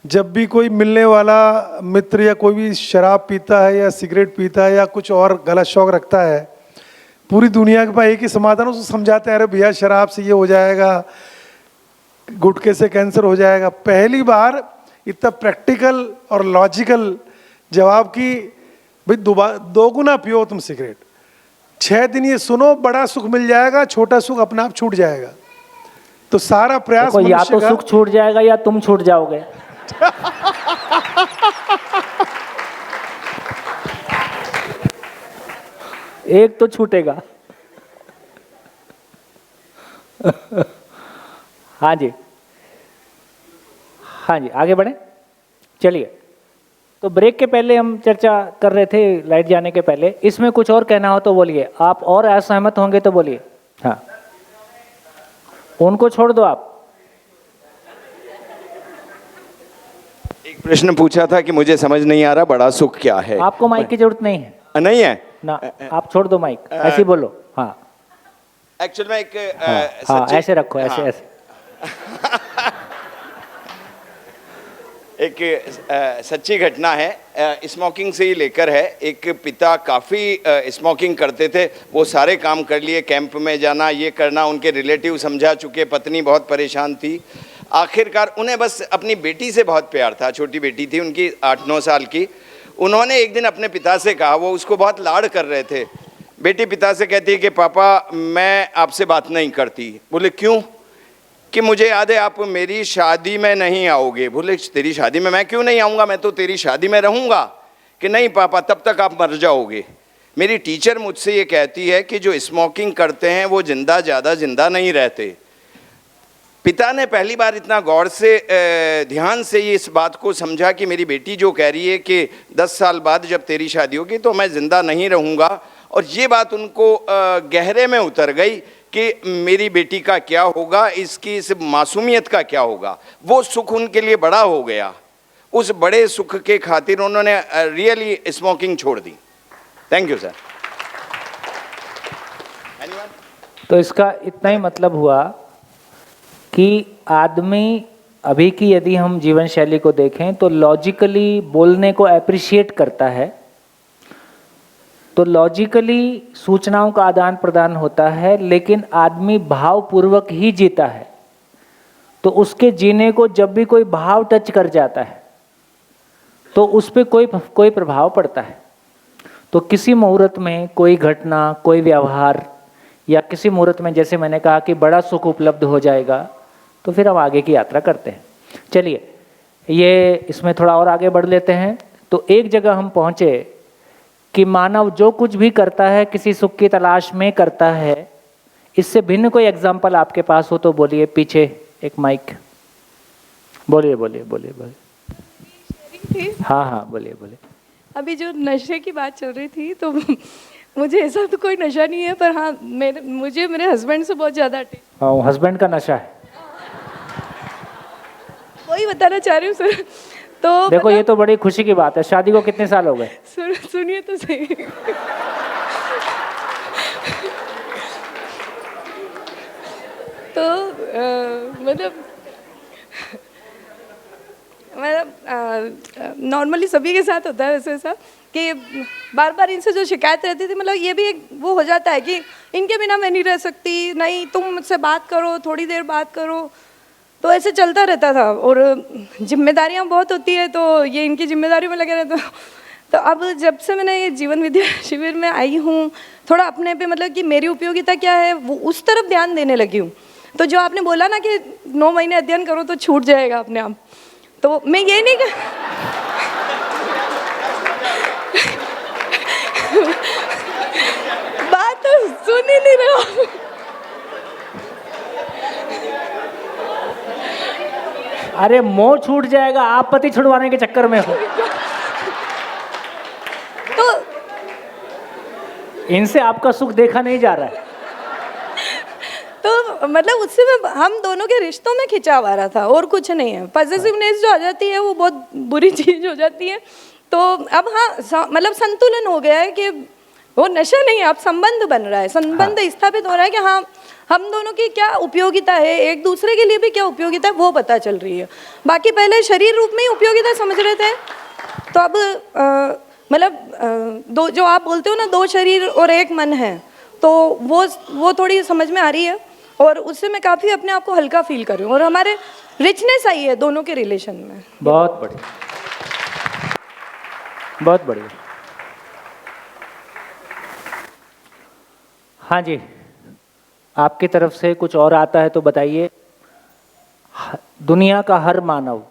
जब भी कोई मिलने वाला मित्र या कोई भी शराब पीता है या सिगरेट पीता है या कुछ और गलत शौक रखता है, पूरी दुनिया के पास एक ही समाधान, उसको समझाते हैं अरे भैया शराब से ये हो जाएगा, गुटखे से कैंसर हो जाएगा। पहली बार इतना प्रैक्टिकल और लॉजिकल जवाब कि भाई 2 गुना पियो तुम सिगरेट, 6 दिन ये सुनो, बड़ा सुख मिल जाएगा, छोटा सुख अपने आप छूट जाएगा। तो सारा प्रयास या तो सुख छूट जाएगा या तुम छूट जाओगे। एक तो छूटेगा। हाँ जी, हाँ जी, आगे बढ़े। चलिए, तो ब्रेक के पहले हम चर्चा कर रहे थे, लाइट जाने के पहले, इसमें कुछ और कहना हो तो बोलिए। आप और असहमत होंगे तो बोलिए। हाँ, उनको छोड़ दो आप। एक प्रश्न पूछा था कि मुझे समझ नहीं आ रहा बड़ा सुख क्या है। आपको माइक की जरूरत नहीं है। नहीं है ना, आप छोड़ दो माइक, ऐसे ही बोलो। हाँ, एक्चुअल में एक हाँ, ऐसे रखो, ऐसे ऐसे। एक सच्ची घटना है, स्मोकिंग से ही लेकर है। एक पिता काफ़ी स्मोकिंग करते थे, वो सारे काम कर लिए, कैंप में जाना, ये करना, उनके रिलेटिव समझा चुके, पत्नी बहुत परेशान थी। आखिरकार उन्हें बस अपनी बेटी से बहुत प्यार था, छोटी बेटी थी उनकी 8-9 साल की। उन्होंने एक दिन अपने पिता से कहा, वो उसको बहुत लाड़ कर रहे थे। बेटी पिता से कहती है कि पापा मैं आपसे बात नहीं करती। बोले क्यों? कि मुझे याद है आप मेरी शादी में नहीं आओगे। बोले तेरी शादी में मैं क्यों नहीं आऊँगा, मैं तो तेरी शादी में रहूँगा। कि नहीं पापा, तब तक आप मर जाओगे। मेरी टीचर मुझसे ये कहती है कि जो स्मोकिंग करते हैं वो ज़्यादा नहीं रहते। पिता ने पहली बार इतना गौर से ध्यान से ये इस बात को समझा कि मेरी बेटी जो कह रही है कि 10 साल बाद जब तेरी शादी होगी तो मैं ज़िंदा नहीं रहूँगा, और ये बात उनको गहरे में उतर गई कि मेरी बेटी का क्या होगा, इसकी इस मासूमियत का क्या होगा। वो सुख उनके लिए बड़ा हो गया। उस बड़े सुख के खातिर उन्होंने रियली स्मोकिंग छोड़ दी। Thank you sir. तो इसका इतना ही मतलब हुआ कि आदमी अभी की यदि हम जीवन शैली को देखें तो लॉजिकली बोलने को अप्रिशिएट करता है, तो लॉजिकली सूचनाओं का आदान प्रदान होता है, लेकिन आदमी भावपूर्वक ही जीता है। तो उसके जीने को जब भी कोई भाव टच कर जाता है तो उस पर कोई प्रभाव पड़ता है। तो किसी मुहूर्त में कोई घटना, कोई व्यवहार, या किसी मुहूर्त में जैसे मैंने कहा कि बड़ा सुख उपलब्ध हो जाएगा, तो फिर हम आगे की यात्रा करते हैं। चलिए, ये इसमें थोड़ा और आगे बढ़ लेते हैं। तो एक जगह हम पहुँचे कि मानव जो कुछ भी करता है किसी सुख की तलाश में करता है। इससे भिन्न कोई एग्जाम्पल आपके पास हो तो बोलिए। पीछे एक माइक, बोलिए बोलिए बोलिए बोलिए। हाँ हाँ, बोलिए बोलिए। अभी जो नशे की बात चल रही थी, तो मुझे ऐसा तो कोई नशा नहीं है, पर हाँ मुझे मेरे हस्बैंड से बहुत ज़्यादा हाँ, हस्बैंड का नशा है। वही बताना चाह रही हूँ सर। तो देखो, ये तो बड़ी खुशी की बात है। शादी को कितने साल हो गए? सुनिए तो सही। तो मतलब नॉर्मली सभी के साथ होता है वैसे ऐसा कि बार बार इनसे जो शिकायत रहती थी, मतलब ये भी एक वो हो जाता है कि इनके बिना मैं नहीं रह सकती, नहीं तुम मुझसे बात करो, थोड़ी देर बात करो, तो ऐसे चलता रहता था। और जिम्मेदारियां बहुत होती है, तो ये इनकी जिम्मेदारियों में लगे रहते। तो अब जब से मैंने ये जीवन विद्या शिविर में आई हूँ, थोड़ा अपने पे मतलब कि मेरी उपयोगिता क्या है वो उस तरफ ध्यान देने लगी हूँ। तो जो आपने बोला ना कि 9 महीने अध्ययन करो तो छूट जाएगा अपने आप, तो मैं ये नहीं बात तो सुन ही नहीं रहे हो। अरे मोह छूट जाएगा, आप पति छुड़वाने के चक्कर में हो। तो इनसे आपका सुख देखा नहीं जा रहा है। तो मतलब उससे मैं हम दोनों के रिश्तों में खिंचाव आ रहा था, और कुछ नहीं है। पॉजिटिवनेस जो आ जाती है वो बहुत बुरी चीज़ हो जाती है। तो अब हाँ मतलब संतुलन हो गया है कि वो नशा नहीं है, अब संबंध बन रहा है, संबंध स्थापित हो रहा है कि हाँ हम दोनों की क्या उपयोगिता है, एक दूसरे के लिए भी क्या उपयोगिता है वो पता चल रही है। बाकी पहले शरीर रूप में ही उपयोगिता समझ रहे थे, तो अब मतलब दो जो आप बोलते हो ना, 2 शरीर और 1 मन है, तो वो थोड़ी समझ में आ रही है, और उससे मैं काफ़ी अपने आप को हल्का फील कर रही हूँ, और हमारे रिचनेस आई है दोनों के रिलेशन में। बहुत बढ़िया, बहुत बढ़िया। हाँ जी, आपकी तरफ से कुछ और आता है तो बताइए। दुनिया का हर मानव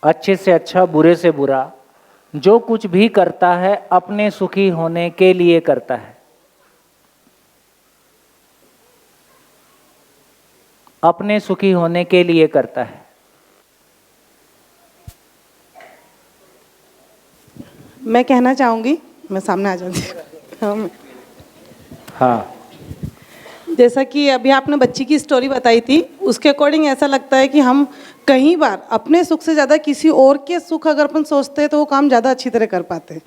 अच्छे से अच्छा, बुरे से बुरा, जो कुछ भी करता है अपने सुखी होने के लिए करता है, अपने सुखी होने के लिए करता है। मैं कहना चाहूँगी, मैं सामने आ जाऊँगी। हाँ, जैसा कि अभी आपने बच्ची की स्टोरी बताई थी, उसके अकॉर्डिंग ऐसा लगता है कि हम कई बार अपने सुख से ज़्यादा किसी और के सुख अगर अपन सोचते हैं तो वो काम ज़्यादा अच्छी तरह कर पाते हैं।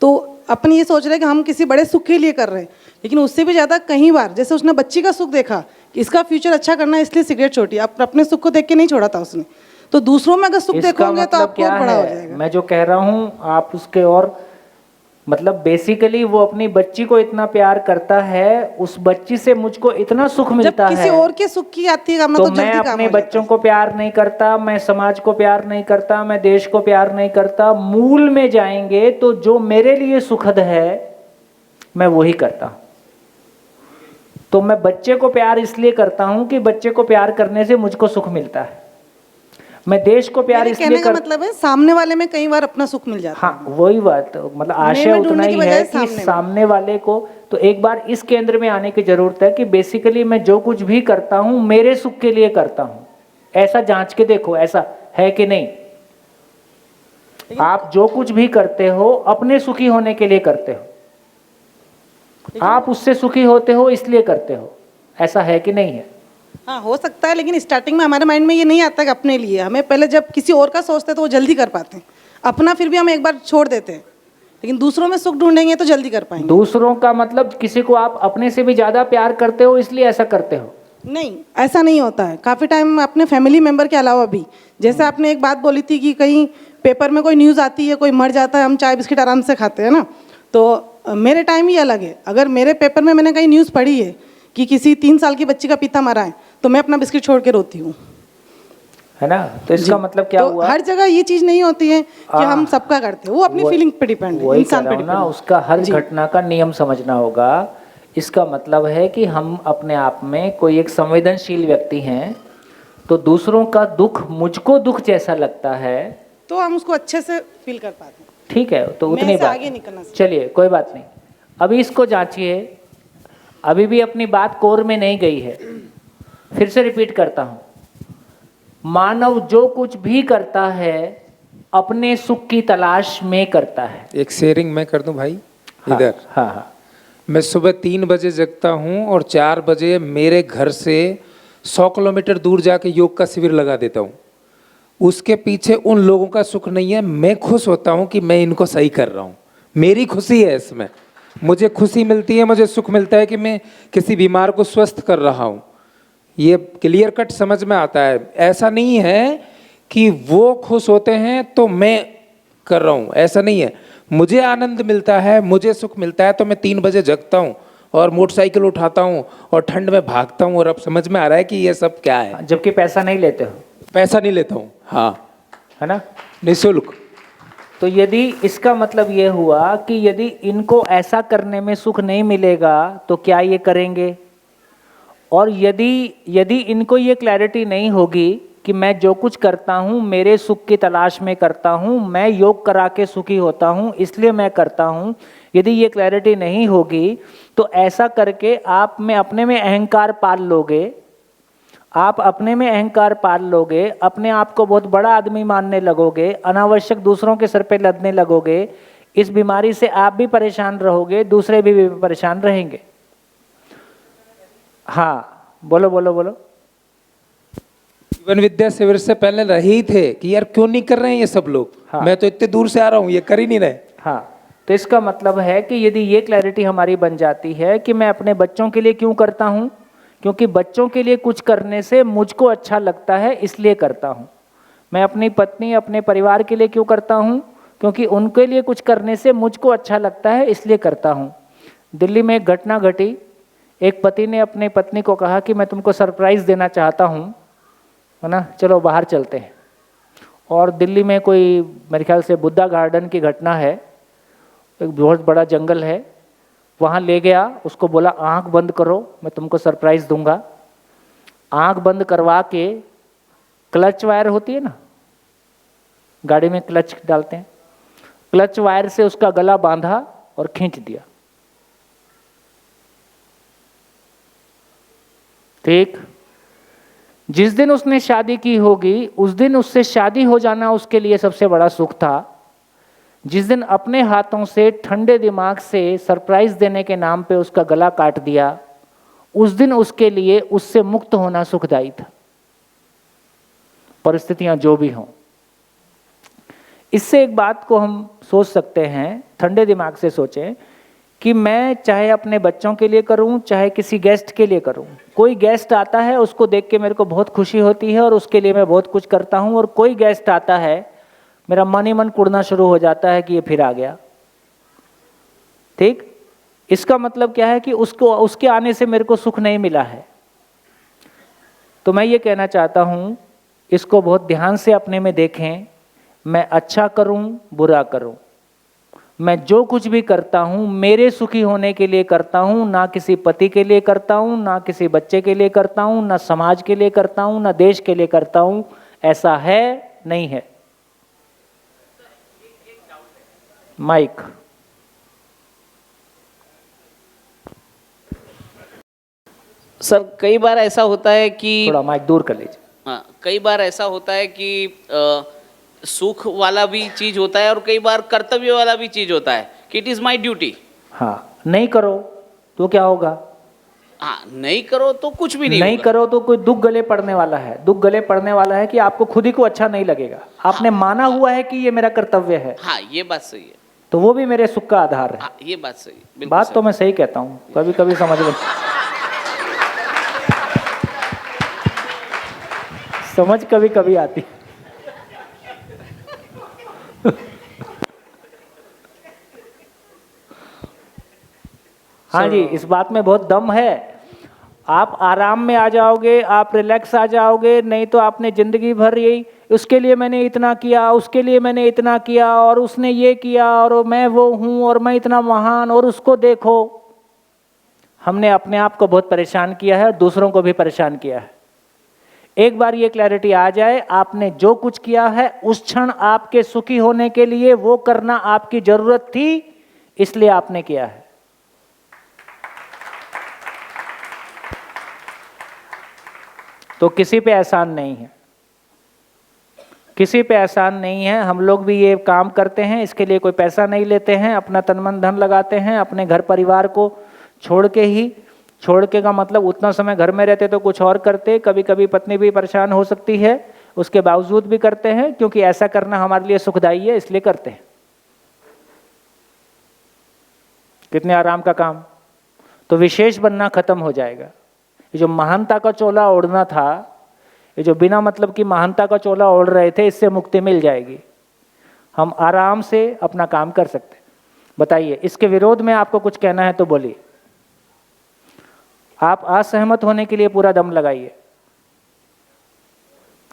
तो अपन ये सोच रहे हैं कि हम किसी बड़े सुख के लिए कर रहे हैं, लेकिन उससे भी ज़्यादा कई बार, जैसे उसने बच्ची का सुख देखा कि इसका फ्यूचर अच्छा करना है इसलिए सिगरेट छोड़ी, अपने सुख को देख के नहीं छोड़ा था उसने, तो दूसरों में अगर सुख देखोगे तो आपको और बड़ा हो जाएगा। मैं जो कह रहा हूँ आप उसके और मतलब बेसिकली वो अपनी बच्ची को इतना प्यार करता है, उस बच्ची से मुझको इतना सुख मिलता है। जब किसी और के सुख की आती है तो मैं अपने बच्चों को प्यार नहीं करता, मैं समाज को प्यार नहीं करता, मैं देश को प्यार नहीं करता। मूल में जाएंगे तो जो मेरे लिए सुखद है मैं वही करता हूँ। तो मैं बच्चे को प्यार इसलिए करता हूँ कि बच्चे को प्यार करने से मुझको सुख मिलता है। मैं देश को प्यार मेरे इसलिए कहने का मतलब है सामने वाले में कई बार अपना सुख मिल जाता है। हाँ वही बात, मतलब आशय उतना ही है कि सामने वाले को तो एक बार इस केंद्र में आने की जरूरत है कि बेसिकली मैं जो कुछ भी करता हूं मेरे सुख के लिए करता हूं। ऐसा जांच के देखो ऐसा है कि नहीं। आप जो कुछ भी करते हो अपने सुखी होने के लिए करते हो, आप उससे सुखी होते हो इसलिए करते हो, ऐसा है कि नहीं है? हाँ हो सकता है, लेकिन स्टार्टिंग में हमारे माइंड में ये नहीं आता कि अपने लिए, हमें पहले जब किसी और का सोचते हैं तो वो जल्दी कर पाते हैं, अपना फिर भी हम एक बार छोड़ देते हैं, लेकिन दूसरों में सुख ढूंढेंगे तो जल्दी कर पाएंगे। दूसरों का मतलब किसी को आप अपने से भी ज्यादा प्यार करते हो इसलिए ऐसा करते हो? नहीं, ऐसा नहीं होता है। काफ़ी टाइम अपने फैमिली मेंबर के अलावा भी, जैसे आपने एक बात बोली थी कि कहीं पेपर में कोई न्यूज़ आती है कोई मर जाता है, हम चाय बिस्किट आराम से खाते हैं ना, तो मेरे टाइम ही अलग है। अगर मेरे पेपर में मैंने कहीं न्यूज़ पढ़ी है कि किसी 3 साल की बच्ची का पिता मरा है तो मैं अपना बिस्किट छोड़ के रोती हूँ, है ना। तो इसका मतलब क्या हुआ? हर जगह ये चीज़ नहीं होती है कि हम सबका करते हैं, वो अपनी फीलिंग पे डिपेंड है, इंसान पे डिपेंड है। उसका हर घटना का नियम समझना होगा। इसका मतलब है कि हम अपने आप में कोई एक संवेदनशील व्यक्ति हैं, तो दूसरों का दुख मुझको दुख जैसा लगता है तो हम उसको अच्छे से फील कर पाते हैं। ठीक है, तो उतनी बात। आगे निकलना चलिए कोई बात नहीं, अभी इसको जांचिए, अभी भी अपनी बात कोर में नहीं गई है। फिर से रिपीट करता हूं, मानव जो कुछ भी करता है अपने सुख की तलाश में करता है। एक शेयरिंग मैं कर दूं भाई। हाँ, इधर हाँ। मैं सुबह 3 बजे जगता हूं और 4 बजे मेरे घर से 100 किलोमीटर दूर जाके योग का शिविर लगा देता हूं। उसके पीछे उन लोगों का सुख नहीं है, मैं खुश होता हूं कि मैं इनको सही कर रहा हूं, मेरी खुशी है इसमें, मुझे खुशी मिलती है, मुझे सुख मिलता है कि मैं किसी बीमार को स्वस्थ कर रहा हूं। ये क्लियर कट समझ में आता है। ऐसा नहीं है कि वो खुश होते हैं तो मैं कर रहा हूं, ऐसा नहीं है। मुझे आनंद मिलता है, मुझे सुख मिलता है तो मैं 3 बजे जगता हूं और मोटरसाइकिल उठाता हूं और ठंड में भागता हूं। और अब समझ में आ रहा है कि ये सब क्या है। जबकि पैसा नहीं लेते हो? पैसा नहीं लेता हूं, हाँ, है ना, निःशुल्क। तो यदि इसका मतलब ये हुआ कि यदि इनको ऐसा करने में सुख नहीं मिलेगा तो क्या ये करेंगे? और यदि इनको ये क्लैरिटी नहीं होगी कि मैं जो कुछ करता हूँ मेरे सुख की तलाश में करता हूँ, मैं योग करा के सुखी होता हूँ इसलिए मैं करता हूँ, यदि ये क्लैरिटी नहीं होगी तो ऐसा करके आप में अपने में अहंकार पाल लोगे, आप अपने में अहंकार पाल लोगे, अपने आप को बहुत बड़ा आदमी मानने लगोगे, अनावश्यक दूसरों के सर पे लदने लगोगे। इस बीमारी से आप भी परेशान रहोगे, दूसरे भी परेशान रहेंगे। हाँ बोलो बोलो बोलो। जीवन विद्या शिविर से पहले रहे ही थे कि यार क्यों नहीं कर रहे हैं ये सब लोग। हाँ। मैं तो इतने दूर से आ रहा हूँ, ये कर ही नहीं रहे। हाँ, तो इसका मतलब है कि यदि ये क्लैरिटी हमारी बन जाती है कि मैं अपने बच्चों के लिए क्यों करता हूँ, क्योंकि बच्चों के लिए कुछ करने से मुझको अच्छा लगता है इसलिए करता हूँ। मैं अपनी पत्नी अपने परिवार के लिए क्यों करता हूँ, क्योंकि उनके लिए कुछ करने से मुझको अच्छा लगता है इसलिए करता हूँ। दिल्ली में एक घटना घटी, एक पति ने अपने पत्नी को कहा कि मैं तुमको सरप्राइज़ देना चाहता हूँ, है ना, चलो बाहर चलते हैं। और दिल्ली में कोई मेरे ख्याल से बुद्धा गार्डन की घटना है, एक बहुत बड़ा जंगल है, वहाँ ले गया, उसको बोला आँख बंद करो मैं तुमको सरप्राइज़ दूंगा। आँख बंद करवा के क्लच वायर होती है ना, गाड़ी में क्लच डालते हैं, क्लच वायर से उसका गला बांधा और खींच दिया। ठीक, जिस दिन उसने शादी की होगी उस दिन उससे शादी हो जाना उसके लिए सबसे बड़ा सुख था। जिस दिन अपने हाथों से ठंडे दिमाग से सरप्राइज देने के नाम पे उसका गला काट दिया, उस दिन उसके लिए उससे मुक्त होना सुखदायी था, परिस्थितियां जो भी हों। इससे एक बात को हम सोच सकते हैं, ठंडे दिमाग से सोचें कि मैं चाहे अपने बच्चों के लिए करूं चाहे किसी गेस्ट के लिए करूं, कोई गेस्ट आता है उसको देख के मेरे को बहुत खुशी होती है और उसके लिए मैं बहुत कुछ करता हूं, और कोई गेस्ट आता है मेरा मन ही मन कुड़ना शुरू हो जाता है कि ये फिर आ गया। ठीक, इसका मतलब क्या है कि उसके आने से मेरे को सुख नहीं मिला है। तो मैं ये कहना चाहता हूं, इसको बहुत ध्यान से अपने में देखें। मैं अच्छा करूं बुरा करूं, मैं जो कुछ भी करता हूं मेरे सुखी होने के लिए करता हूं, ना किसी पति के लिए करता हूं, ना किसी बच्चे के लिए करता हूं, ना समाज के लिए करता हूं, ना देश के लिए करता हूं। ऐसा है नहीं है? माइक। सर कई बार ऐसा होता है कि थोड़ा माइक दूर कर लीजिए। हाँ, कई बार ऐसा होता है कि सुख वाला भी चीज होता है और कई बार कर्तव्य वाला भी चीज होता है कि इट इज माय ड्यूटी। हाँ, नहीं करो तो क्या होगा? हाँ, नहीं करो तो कुछ भी नहीं होगा। करो तो कोई दुख गले पड़ने वाला है। दुख गले पड़ने वाला है कि आपको खुद ही को अच्छा नहीं लगेगा। आपने माना हुआ है कि ये मेरा कर्तव्य है, हाँ ये बात सही है। तो वो भी मेरे सुख का आधार है। हाँ, ये बात सही है, बिल्कुल बात सही। तो मैं सही कहता हूँ, कभी कभी समझ लो। समझ कभी कभी आती। हाँ जी, इस बात में बहुत दम है। आप आराम में आ जाओगे, आप रिलैक्स आ जाओगे, नहीं तो आपने जिंदगी भर यही उसके लिए मैंने इतना किया, उसके लिए मैंने इतना किया, और उसने ये किया, और मैं वो हूँ, और मैं इतना महान, और उसको देखो। हमने अपने आप को बहुत परेशान किया है और दूसरों को भी परेशान किया है। एक बार ये क्लैरिटी आ जाए, आपने जो कुछ किया है उस क्षण आपके सुखी होने के लिए वो करना आपकी जरूरत थी, इसलिए आपने किया है। तो किसी पे एहसान नहीं है, किसी पे एहसान नहीं है। हम लोग भी ये काम करते हैं, इसके लिए कोई पैसा नहीं लेते हैं, अपना तन मन धन लगाते हैं, अपने घर परिवार को छोड़ के ही, छोड़ के का मतलब उतना समय घर में रहते तो कुछ और करते, कभी कभी पत्नी भी परेशान हो सकती है, उसके बावजूद भी करते हैं, क्योंकि ऐसा करना हमारे लिए सुखदायी है, इसलिए करते हैं। कितने आराम का काम। तो विशेष बनना खत्म हो जाएगा। ये जो महानता का चोला ओढ़ना था, ये जो बिना मतलब की महानता का चोला ओढ़ रहे थे, इससे मुक्ति मिल जाएगी। हम आराम से अपना काम कर सकते हैं। बताइए, इसके विरोध में आपको कुछ कहना है तो बोलिए। आप असहमत होने के लिए पूरा दम लगाइए।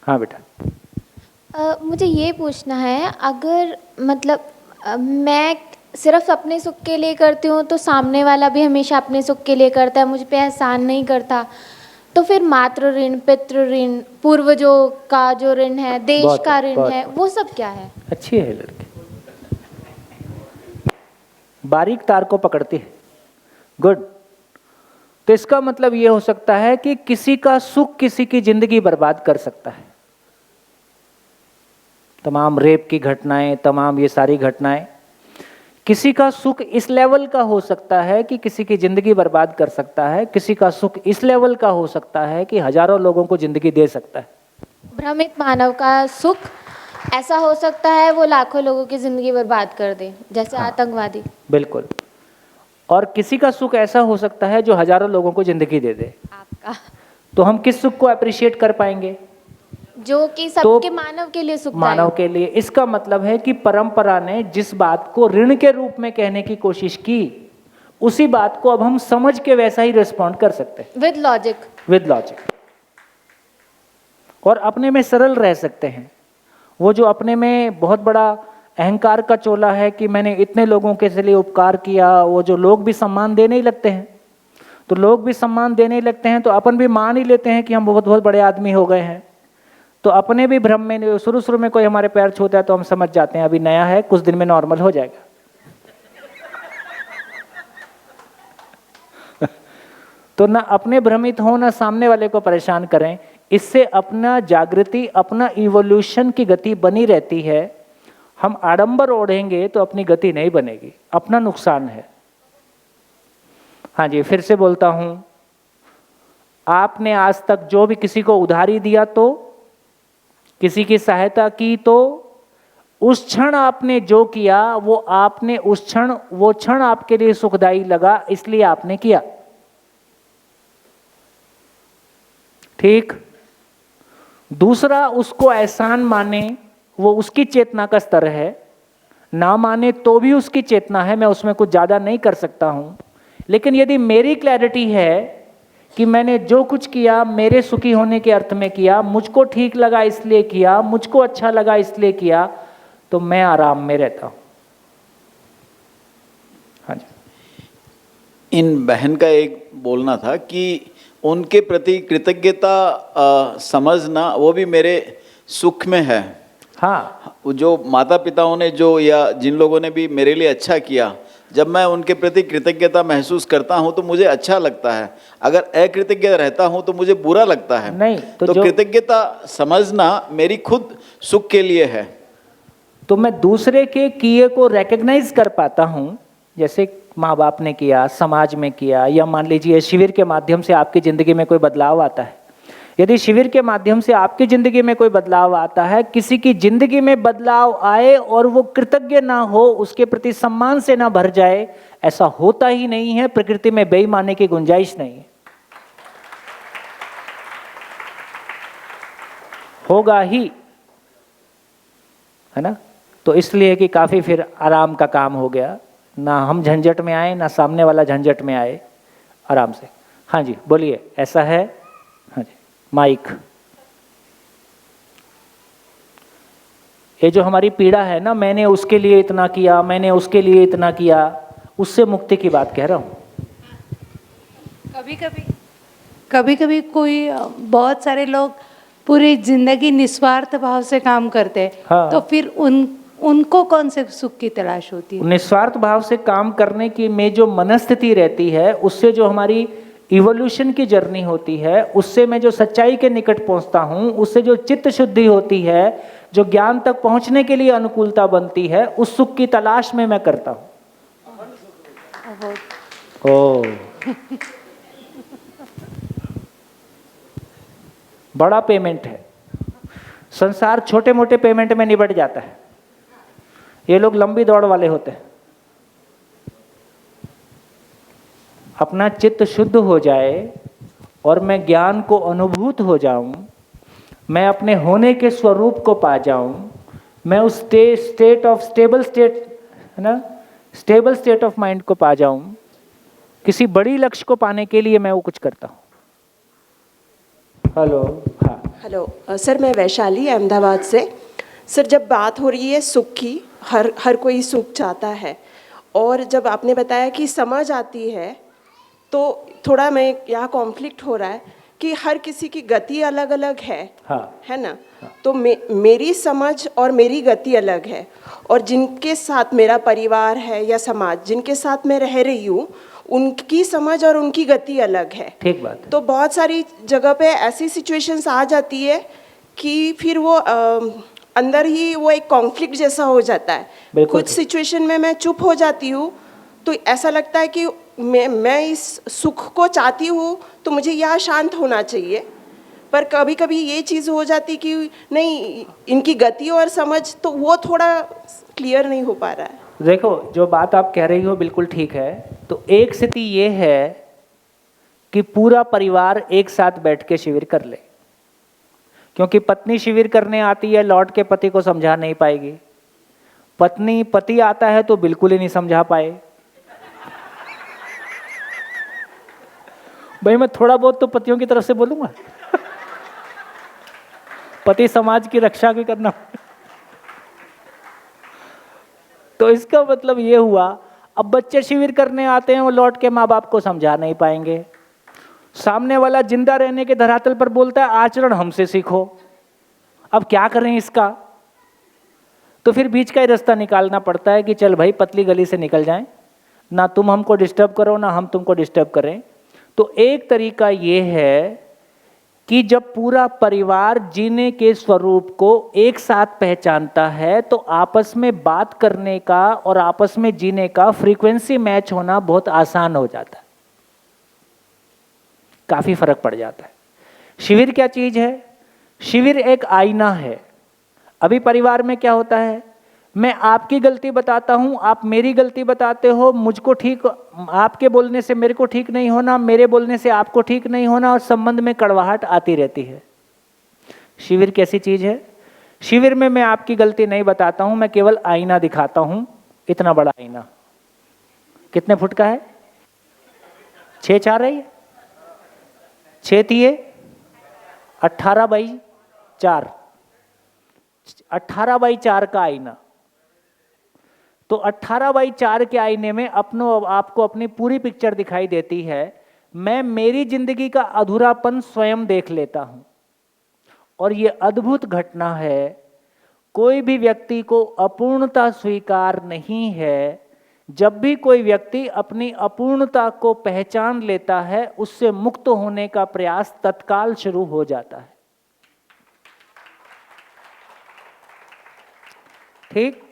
हाँ बेटा। मुझे ये पूछना है, अगर मतलब मैं सिर्फ अपने सुख के लिए करती हूँ तो सामने वाला भी हमेशा अपने सुख के लिए करता है, मुझ पे एहसान नहीं करता, तो फिर मातृ ऋण, पितृ ऋण, पूर्वजों का जो ऋण है, देश का ऋण है, वो सब क्या है? अच्छी है लड़की, बारीक तार को पकड़ती है। गुड। तो इसका मतलब ये हो सकता है कि किसी का सुख किसी की जिंदगी बर्बाद कर सकता है। तमाम रेप की घटनाएं, तमाम ये सारी घटनाएं, किसी का सुख इस लेवल का हो सकता है कि किसी की जिंदगी बर्बाद कर सकता है। किसी का सुख इस लेवल का हो सकता है कि हजारों लोगों को जिंदगी दे सकता है। भ्रमित मानव का सुख ऐसा हो सकता है वो लाखों लोगों की जिंदगी बर्बाद कर दे, जैसे आतंकवादी। बिल्कुल। और किसी का सुख ऐसा हो सकता है जो हजारों लोगों को जिंदगी दे दे। आपका तो हम किस सुख को अप्रिशिएट कर पाएंगे? जो कि सबके मानव के लिए सुखदायक, मानव के लिए। इसका मतलब है कि परंपरा ने जिस बात को ऋण के रूप में कहने की कोशिश की, उसी बात को अब हम समझ के वैसा ही रिस्पॉन्ड कर सकते हैं, विद लॉजिक। With logic. और अपने में सरल रह सकते हैं। वो जो अपने में बहुत बड़ा अहंकार का चोला है कि मैंने इतने लोगों के लिए उपकार किया, वो जो लोग भी सम्मान देने ही लगते हैं, तो लोग भी सम्मान देने ही लगते हैं, तो अपन भी मान ही लेते हैं कि हम बहुत बहुत बड़े आदमी हो गए हैं। तो अपने भी भ्रम में, शुरू शुरू में कोई हमारे पैर छूता है तो हम समझ जाते हैं अभी नया है, कुछ दिन में नॉर्मल हो जाएगा। तो ना अपने भ्रमित हो, ना सामने वाले को परेशान करें। इससे अपना जागृति, अपना इवोल्यूशन की गति बनी रहती है। हम आडंबर ओढ़ेंगे तो अपनी गति नहीं बनेगी, अपना नुकसान है। हाँ जी, फिर से बोलता हूं, आपने आज तक जो भी किसी को उधारी दिया, तो किसी की सहायता की, तो उस क्षण आपने जो किया वो आपने उस क्षण, वो क्षण आपके लिए सुखदायी लगा, इसलिए आपने किया। ठीक। दूसरा, उसको एहसान माने, वो उसकी चेतना का स्तर है, ना माने तो भी उसकी चेतना है, मैं उसमें कुछ ज़्यादा नहीं कर सकता हूं। लेकिन यदि मेरी क्लैरिटी है कि मैंने जो कुछ किया मेरे सुखी होने के अर्थ में किया, मुझको ठीक लगा इसलिए किया, मुझको अच्छा लगा इसलिए किया, तो मैं आराम में रहता हूं। हाँ जी। इन बहन का एक बोलना था कि उनके प्रति कृतज्ञता समझना, वो भी मेरे सुख में है। हाँ, जो माता पिताओं ने जो या जिन लोगों ने भी मेरे लिए अच्छा किया, जब मैं उनके प्रति कृतज्ञता महसूस करता हूं तो मुझे अच्छा लगता है। अगर अकृतज्ञ रहता हूं तो मुझे बुरा लगता है। नहीं तो कृतज्ञता समझना मेरी खुद सुख के लिए है। तो मैं दूसरे के किए को रिकग्नाइज कर पाता हूं, जैसे माँ बाप ने किया, समाज में किया, या मान लीजिए शिविर के माध्यम से आपकी ज़िंदगी में कोई बदलाव आता है। यदि शिविर के माध्यम से आपकी ज़िंदगी में कोई बदलाव आता है, किसी की ज़िंदगी में बदलाव आए और वो कृतज्ञ ना हो, उसके प्रति सम्मान से ना भर जाए, ऐसा होता ही नहीं है। प्रकृति में बेईमानी की गुंजाइश नहीं है, होगा ही, है ना। तो इसलिए कि काफ़ी फिर आराम का काम हो गया, ना हम झंझट में आए ना सामने वाला झंझट में आए, आराम से। हाँ जी बोलिए, ऐसा है। हाँ जी, माइक। ये जो हमारी पीड़ा है ना, मैंने उसके लिए इतना किया, मैंने उसके लिए इतना किया, उससे मुक्ति की बात कह रहा हूँ। कभी कभी कोई बहुत सारे लोग पूरी जिंदगी निस्वार्थ भाव से काम करते हैं। हाँ। तो फिर उनको कौन से सुख की तलाश होती है? निस्वार्थ भाव से काम करने की में जो मनस्थिति रहती है, उससे जो हमारी इवोल्यूशन की जर्नी होती है, उससे मैं जो सच्चाई के निकट पहुंचता हूं, उससे जो चित्त शुद्धि होती है, जो ज्ञान तक पहुंचने के लिए अनुकूलता बनती है, उस सुख की तलाश में मैं करता हूं। ओ बड़ा पेमेंट है। संसार छोटे मोटे पेमेंट में निबट जाता है, ये लोग लंबी दौड़ वाले होते हैं। अपना चित्त शुद्ध हो जाए और मैं ज्ञान को अनुभूत हो जाऊं, मैं अपने होने के स्वरूप को पा जाऊं, मैं उस स्टेट ऑफ स्टेबल स्टेट, है ना, स्टेबल स्टेट ऑफ माइंड को पा जाऊं, किसी बड़ी लक्ष्य को पाने के लिए मैं वो कुछ करता हूं। हेलो। हाँ हेलो सर, मैं वैशाली अहमदाबाद से। सर, जब बात हो रही है सुख की, हर कोई सुख चाहता है, और जब आपने बताया कि समझ आती है, तो थोड़ा मैं यहाँ कॉन्फ्लिक्ट हो रहा है कि हर किसी की गति अलग अलग है। हाँ। है ना। तो मेरी समझ और मेरी गति अलग है, और जिनके साथ मेरा परिवार है या समाज जिनके साथ मैं रह रही हूँ, उनकी समझ और उनकी गति अलग है। ठीक बात है। तो बहुत सारी जगह पे ऐसी सिचुएशंस आ जाती है कि फिर वो अंदर ही वो एक कॉन्फ्लिक्ट जैसा हो जाता है। कुछ सिचुएशन में मैं चुप हो जाती हूँ, तो ऐसा लगता है कि मैं इस सुख को चाहती हूँ, तो मुझे यहाँ शांत होना चाहिए। पर कभी कभी ये चीज़ हो जाती कि नहीं, इनकी गति और समझ, तो वो थोड़ा क्लियर नहीं हो पा रहा है। देखो, जो बात आप कह रही हो बिल्कुल ठीक है। तो एक स्थिति ये है कि पूरा परिवार एक साथ बैठ के शिविर कर ले, क्योंकि पत्नी शिविर करने आती है, लौट के पति को समझा नहीं पाएगी। पति आता है तो बिल्कुल ही नहीं समझा पाए। भाई मैं थोड़ा बहुत तो पतियों की तरफ से बोलूंगा। पति समाज की रक्षा भी करना। तो इसका मतलब ये हुआ, अब बच्चे शिविर करने आते हैं, वो लौट के माँ बाप को समझा नहीं पाएंगे। सामने वाला जिंदा रहने के धरातल पर बोलता है आचरण हमसे सीखो। अब क्या करें इसका? तो फिर बीच का ही रास्ता निकालना पड़ता है कि चल भाई पतली गली से निकल जाएं, ना तुम हमको डिस्टर्ब करो ना हम तुमको डिस्टर्ब करें। तो एक तरीका ये है कि जब पूरा परिवार जीने के स्वरूप को एक साथ पहचानता है, तो आपस में बात करने का और आपस में जीने का फ्रीक्वेंसी मैच होना बहुत आसान हो जाता है, काफी फर्क पड़ जाता है। शिविर क्या चीज है? शिविर एक आईना है। अभी परिवार में क्या होता है, मैं आपकी गलती बताता हूं, आप मेरी गलती बताते हो, मुझको ठीक, आपके बोलने से मेरे को ठीक नहीं होना, मेरे बोलने से आपको ठीक नहीं होना, और संबंध में कड़वाहट आती रहती है। शिविर कैसी चीज है? शिविर में मैं आपकी गलती नहीं बताता हूं, मैं केवल आईना दिखाता हूं। इतना बड़ा आईना कितने फुट का है? 6×4 है, 6 तिये 18×4, 18×4 का आईना। तो 18×4 के आईने में आपको अपनी पूरी पिक्चर दिखाई देती है। मैं मेरी जिंदगी का अधूरापन स्वयं देख लेता हूं, और ये अद्भुत घटना है, कोई भी व्यक्ति को अपूर्णता स्वीकार नहीं है। जब भी कोई व्यक्ति अपनी अपूर्णता को पहचान लेता है, उससे मुक्त होने का प्रयास तत्काल शुरू हो जाता है। ठीक?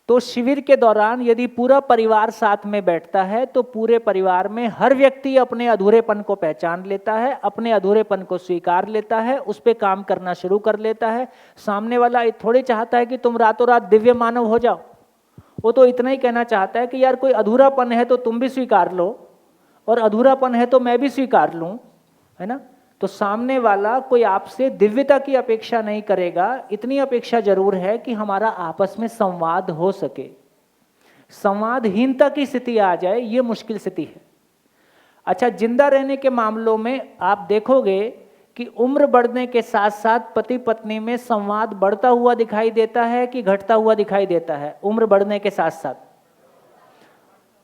तो शिविर के दौरान यदि पूरा परिवार साथ में बैठता है तो पूरे परिवार में हर व्यक्ति अपने अधूरेपन को पहचान लेता है, अपने अधूरेपन को स्वीकार लेता है, उस पर काम करना शुरू कर लेता है। सामने वाला थोड़े चाहता है कि तुम रातों रात दिव्य मानव हो जाओ, वो तो इतना ही कहना चाहता है कि यार कोई अधूरापन है तो तुम भी स्वीकार लो, और अधूरापन है तो मैं भी स्वीकार लूं, है ना। तो सामने वाला कोई आपसे दिव्यता की अपेक्षा नहीं करेगा, इतनी अपेक्षा जरूर है कि हमारा आपस में संवाद हो सके। संवादहीनता की स्थिति आ जाए, ये मुश्किल स्थिति है। अच्छा, जिंदा रहने के मामलों में आप देखोगे कि उम्र बढ़ने के साथ साथ पति पत्नी में संवाद बढ़ता हुआ दिखाई देता है कि घटता हुआ दिखाई देता है। उम्र बढ़ने के साथ साथ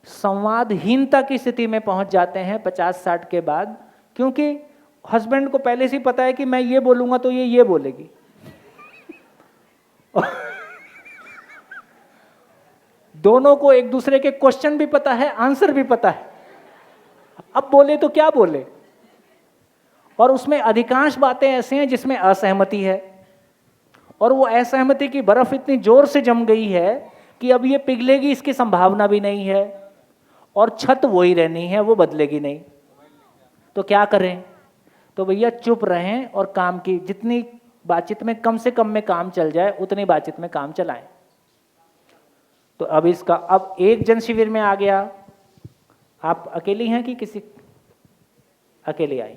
संवादहीनता की स्थिति में पहुंच जाते हैं 50-60 के बाद, क्योंकि हस्बैंड को पहले से ही पता है कि मैं ये बोलूंगा तो ये बोलेगी। दोनों को एक दूसरे के क्वेश्चन भी पता है, आंसर भी पता है, अब बोले तो क्या बोले। और उसमें अधिकांश बातें ऐसे हैं जिसमें असहमति है, और वो असहमति की बर्फ इतनी जोर से जम गई है कि अब ये पिघलेगी इसकी संभावना भी नहीं है, और छत वही रहनी है, वो बदलेगी नहीं। तो क्या करें? तो भैया चुप रहें और काम की जितनी बातचीत में कम से कम में काम चल जाए उतनी बातचीत में काम चलाएं। तो अब इसका अब एक जन शिविर में आ गया, आप अकेली हैं कि किसी अकेली आई?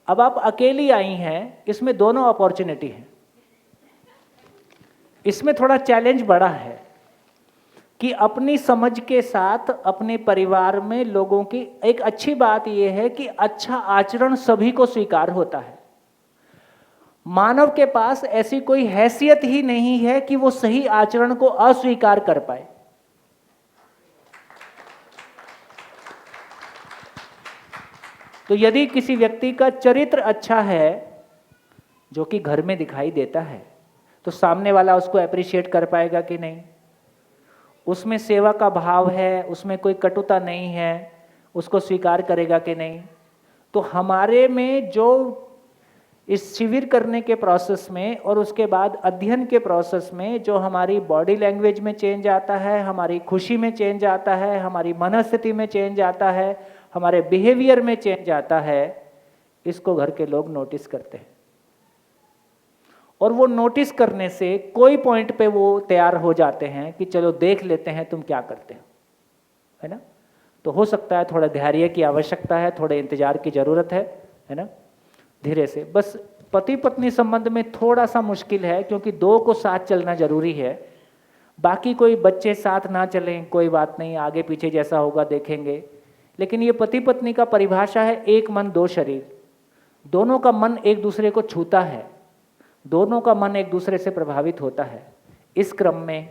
अब आप अकेली आई हैं, इसमें दोनों अपॉर्चुनिटी हैं। इसमें थोड़ा चैलेंज बड़ा है कि अपनी समझ के साथ अपने परिवार में लोगों की एक अच्छी बात यह है कि अच्छा आचरण सभी को स्वीकार होता है। मानव के पास ऐसी कोई हैसियत ही नहीं है कि वो सही आचरण को अस्वीकार कर पाए। तो यदि किसी व्यक्ति का चरित्र अच्छा है, जो कि घर में दिखाई देता है, तो सामने वाला उसको अप्रिशिएट कर पाएगा कि नहीं? उसमें सेवा का भाव है, उसमें कोई कटुता नहीं है, उसको स्वीकार करेगा कि नहीं? तो हमारे में जो इस शिविर करने के प्रोसेस में और उसके बाद अध्ययन के प्रोसेस में जो हमारी बॉडी लैंग्वेज में चेंज आता है, हमारी खुशी में चेंज आता है, हमारी मनस्थिति में चेंज आता है, हमारे बिहेवियर में चेंज आता है, इसको घर के लोग नोटिस करते हैं। और वो नोटिस करने से कोई पॉइंट पे वो तैयार हो जाते हैं कि चलो देख लेते हैं तुम क्या करते हो, है ना। तो हो सकता है थोड़ा धैर्य की आवश्यकता है, थोड़े इंतजार की ज़रूरत है ना। धीरे से, बस पति पत्नी संबंध में थोड़ा सा मुश्किल है क्योंकि दो को साथ चलना जरूरी है। बाकी कोई बच्चे साथ ना चलें कोई बात नहीं, आगे पीछे जैसा होगा देखेंगे। लेकिन ये पति पत्नी का परिभाषा है एक मन दो शरीर। दोनों का मन एक दूसरे को छूता है, दोनों का मन एक दूसरे से प्रभावित होता है। इस क्रम में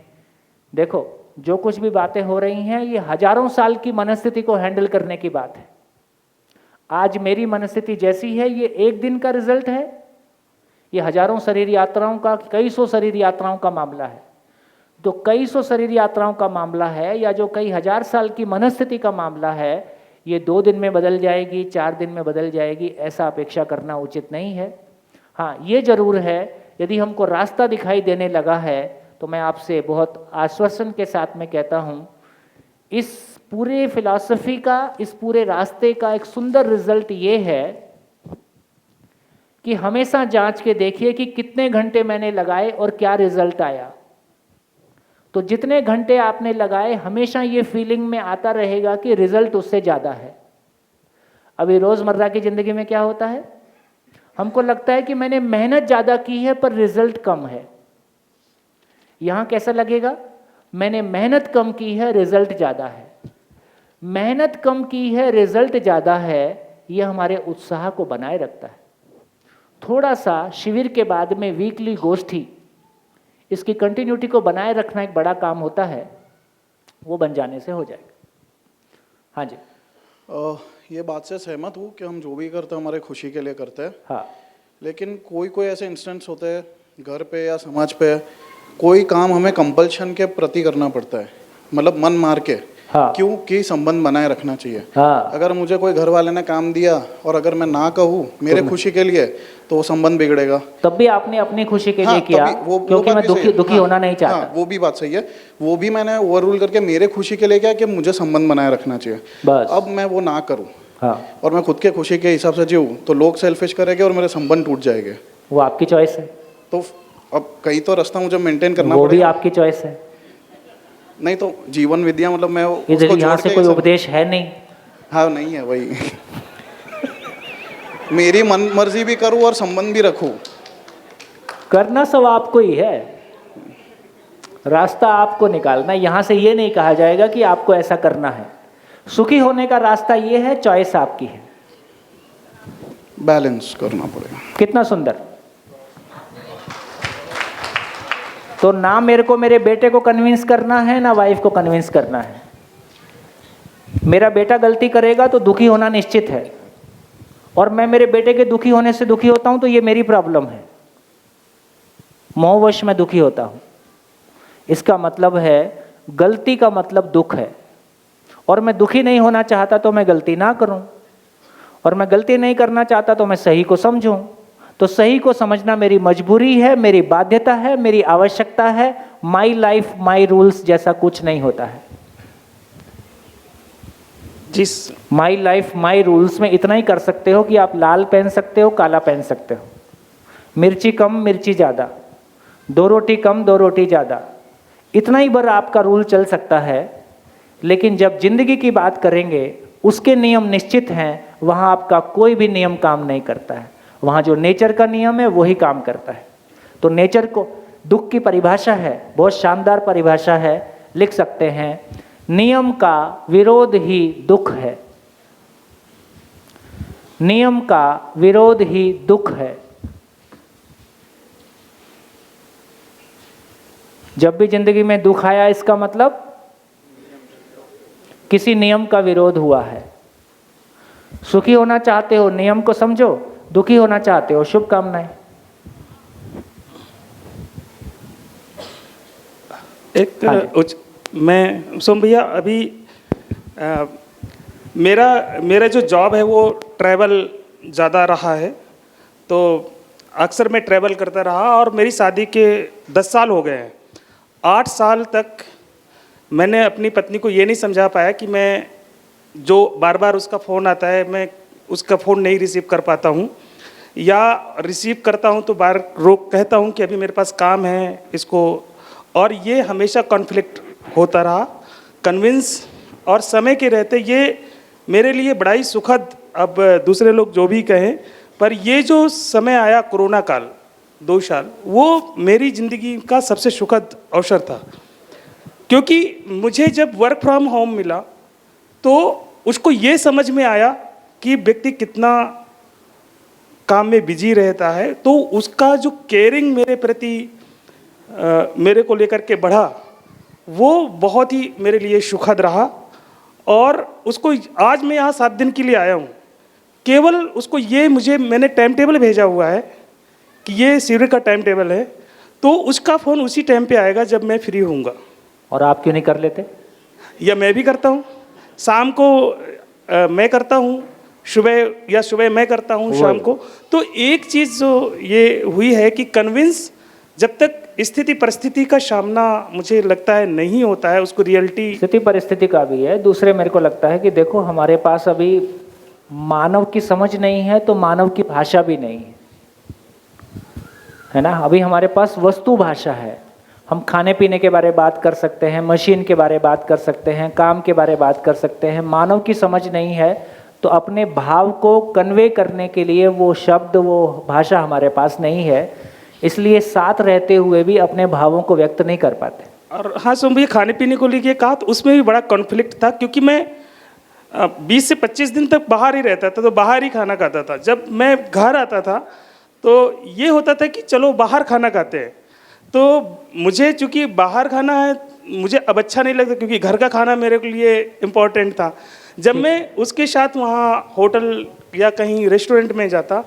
देखो जो कुछ भी बातें हो रही हैं ये हजारों साल की मनस्थिति को हैंडल करने की बात है। आज मेरी मनस्थिति जैसी है ये एक दिन का रिजल्ट है, ये हजारों शरीर यात्राओं का, कई सौ शरीर यात्राओं का मामला है। तो कई सौ शरीर यात्राओं का मामला है या जो कई हजार साल की मनस्थिति का मामला है, ये 2 दिन में बदल जाएगी, 4 दिन में बदल जाएगी, ऐसा अपेक्षा करना उचित नहीं है। हाँ, ये जरूर है यदि हमको रास्ता दिखाई देने लगा है तो मैं आपसे बहुत आश्वासन के साथ में कहता हूँ, इस पूरे फिलॉसफी का, इस पूरे रास्ते का एक सुंदर रिजल्ट ये है कि हमेशा जांच के देखिए कि कितने घंटे मैंने लगाए और क्या रिजल्ट आया। तो जितने घंटे आपने लगाए हमेशा ये फीलिंग में आता रहेगा कि रिजल्ट उससे ज़्यादा है। अभी रोज़मर्रा की ज़िंदगी में क्या होता है, हमको लगता है कि मैंने मेहनत ज़्यादा की है पर रिजल्ट कम है। यहाँ कैसा लगेगा, मैंने मेहनत कम की है रिजल्ट ज़्यादा है। मेहनत कम की है रिजल्ट ज़्यादा है, ये हमारे उत्साह को बनाए रखता है। थोड़ा सा शिविर के बाद में वीकली गोष्ठी, इसकी कंटिन्यूटी को बनाए रखना एक बड़ा काम होता है, वो बन जाने से हो जाएगा। हाँ जी। ये बात से सहमत हूँ कि हम जो भी करते हैं हमारे खुशी के लिए करते हैं। हाँ। लेकिन कोई कोई ऐसे इंस्टेंट्स होते हैं घर पे या समाज पे, कोई काम हमें कंपल्शन के प्रति करना पड़ता है, मतलब मन मार के। हाँ। क्योंकि संबंध बनाए रखना चाहिए। हाँ। अगर मुझे कोई घर वाले ने काम दिया और अगर मैं ना कहूँ मेरे खुशी के लिए, तो वो संबंध बिगड़ेगा। तब भी आपने अपनी खुशी के हाँ, लिए किया, तभी वो क्योंकि बात मैं भी सही दुखी है। दुखी हाँ, होना नहीं चाहता। हाँ, वो भी बात सही है। वो भी मैंने ओवर रूल करके मेरे खुशी के लिए किया कि मुझे संबंध बनाए रखना चाहिए। बस। अब मैं वो ना करूँ हाँ। और मैं खुद के खुशी के हिसाब से जीऊँ, तो लोग सेल्फिश करेंगे और मेरे संबंध टूट जाएंगे। वो आपकी चॉइस है। तो अब कहीं तो रास्ता मुझे मेंटेन करना वो भी पड़ेगा। आपकी चॉइस है। नहीं तो जीवन विद्या मतलब मैं इधर उसको यहाँ जोड़ से के कोई सब- उपदेश है नहीं। हाँ, नहीं है वही। मेरी मन मर्जी भी करूँ और संबंध भी रखूँ। करना सब आपको ही है, रास्ता आपको निकालना। यहाँ से ये नहीं कहा जाएगा कि आपको ऐसा करना है। सुखी होने का रास्ता ये है, चॉइस आपकी है। बैलेंस करना पड़ेगा। कितना सुंदर। तो ना मेरे को मेरे बेटे को कन्विंस करना है, ना वाइफ को कन्विंस करना है। मेरा बेटा गलती करेगा तो दुखी होना निश्चित है, और मैं मेरे बेटे के दुखी होने से दुखी होता हूं, तो ये मेरी प्रॉब्लम है। मोहवश में दुखी होता हूं। इसका मतलब है गलती का मतलब दुख है, और मैं दुखी नहीं होना चाहता तो मैं गलती ना करूं, और मैं गलती नहीं करना चाहता तो मैं सही को समझूं। तो सही को समझना मेरी मजबूरी है, मेरी बाध्यता है, मेरी आवश्यकता है। माई लाइफ माई रूल्स जैसा कुछ नहीं होता है। जिस माई लाइफ माई रूल्स में इतना ही कर सकते हो कि आप लाल पहन सकते हो, काला पहन सकते हो, मिर्ची कम मिर्ची ज़्यादा, 2 रोटी कम 2 रोटी ज़्यादा, इतना ही बर आपका रूल चल सकता है। लेकिन जब जिंदगी की बात करेंगे, उसके नियम निश्चित हैं। वहाँ आपका कोई भी नियम काम नहीं करता है। वहाँ जो नेचर का नियम है वही काम करता है। तो नेचर को दुख की परिभाषा है, बहुत शानदार परिभाषा है। लिख सकते हैं, नियम का विरोध ही दुख है। नियम का विरोध ही दुख है। जब भी जिंदगी में दुख आया, इसका मतलब किसी नियम का विरोध हुआ है। सुखी होना चाहते हो, नियम को समझो। दुखी होना चाहते हो, शुभकामनाएं। मैं सोम भैया अभी मेरा जो जॉब है वो ट्रैवल ज़्यादा रहा है, तो अक्सर मैं ट्रैवल करता रहा, और मेरी शादी के 10 साल हो गए हैं। 8 साल तक मैंने अपनी पत्नी को ये नहीं समझा पाया कि मैं जो बार बार उसका फ़ोन आता है, मैं उसका फ़ोन नहीं रिसीव कर पाता हूँ, या रिसीव करता हूँ तो बार रोक कहता हूँ कि अभी मेरे पास काम है इसको, और ये हमेशा कॉन्फ्लिक्ट होता रहा। कन्विंस और समय के रहते ये मेरे लिए बड़ा ही सुखद, अब दूसरे लोग जो भी कहें, पर ये जो समय आया कोरोना काल 2 साल, वो मेरी ज़िंदगी का सबसे सुखद अवसर था। क्योंकि मुझे जब वर्क फ्रॉम होम मिला तो उसको ये समझ में आया कि व्यक्ति कितना काम में बिजी रहता है, तो उसका जो केयरिंग मेरे प्रति मेरे को लेकर के बढ़ा, वो बहुत ही मेरे लिए सुखद रहा। और उसको आज मैं यहाँ 7 दिन के लिए आया हूँ, केवल उसको ये मैंने टाइम टेबल भेजा हुआ है कि ये शिविर का टाइम टेबल है, तो उसका फ़ोन उसी टाइम पे आएगा जब मैं फ्री होऊंगा। और आप क्यों नहीं कर लेते? या मैं भी करता हूँ, शाम को मैं करता हूँ, सुबह मैं करता हूँ शाम को। तो एक चीज़ जो ये हुई है कि कन्विंस जब तक स्थिति परिस्थिति का सामना मुझे लगता है नहीं होता है, उसको रियलिटी स्थिति परिस्थिति का भी है। दूसरे मेरे को लगता है कि देखो, हमारे पास अभी मानव की समझ नहीं है तो मानव की भाषा भी नहीं है ना। अभी हमारे पास वस्तु भाषा है। हम खाने पीने के बारे में बात कर सकते हैं, मशीन के बारे में बात कर सकते हैं, काम के बारे में बात कर सकते हैं। मानव की समझ नहीं है तो अपने भाव को कन्वे करने के लिए वो शब्द, वो भाषा हमारे पास नहीं है, इसलिए साथ रहते हुए भी अपने भावों को व्यक्त नहीं कर पाते। और हाँ सोम भैया, खाने पीने को लेके कहा तो उसमें भी बड़ा कॉन्फ्लिक्ट था, क्योंकि मैं 20 से 25 दिन तक बाहर ही रहता था, तो बाहर ही खाना खाता था। जब मैं घर आता था तो ये होता था कि चलो बाहर खाना खाते हैं, तो मुझे चूँकि बाहर खाना है मुझे अब अच्छा नहीं लगता, क्योंकि घर का खाना मेरे लिए इम्पोर्टेंट था। जब मैं उसके साथ वहाँ होटल या कहीं रेस्टोरेंट में जाता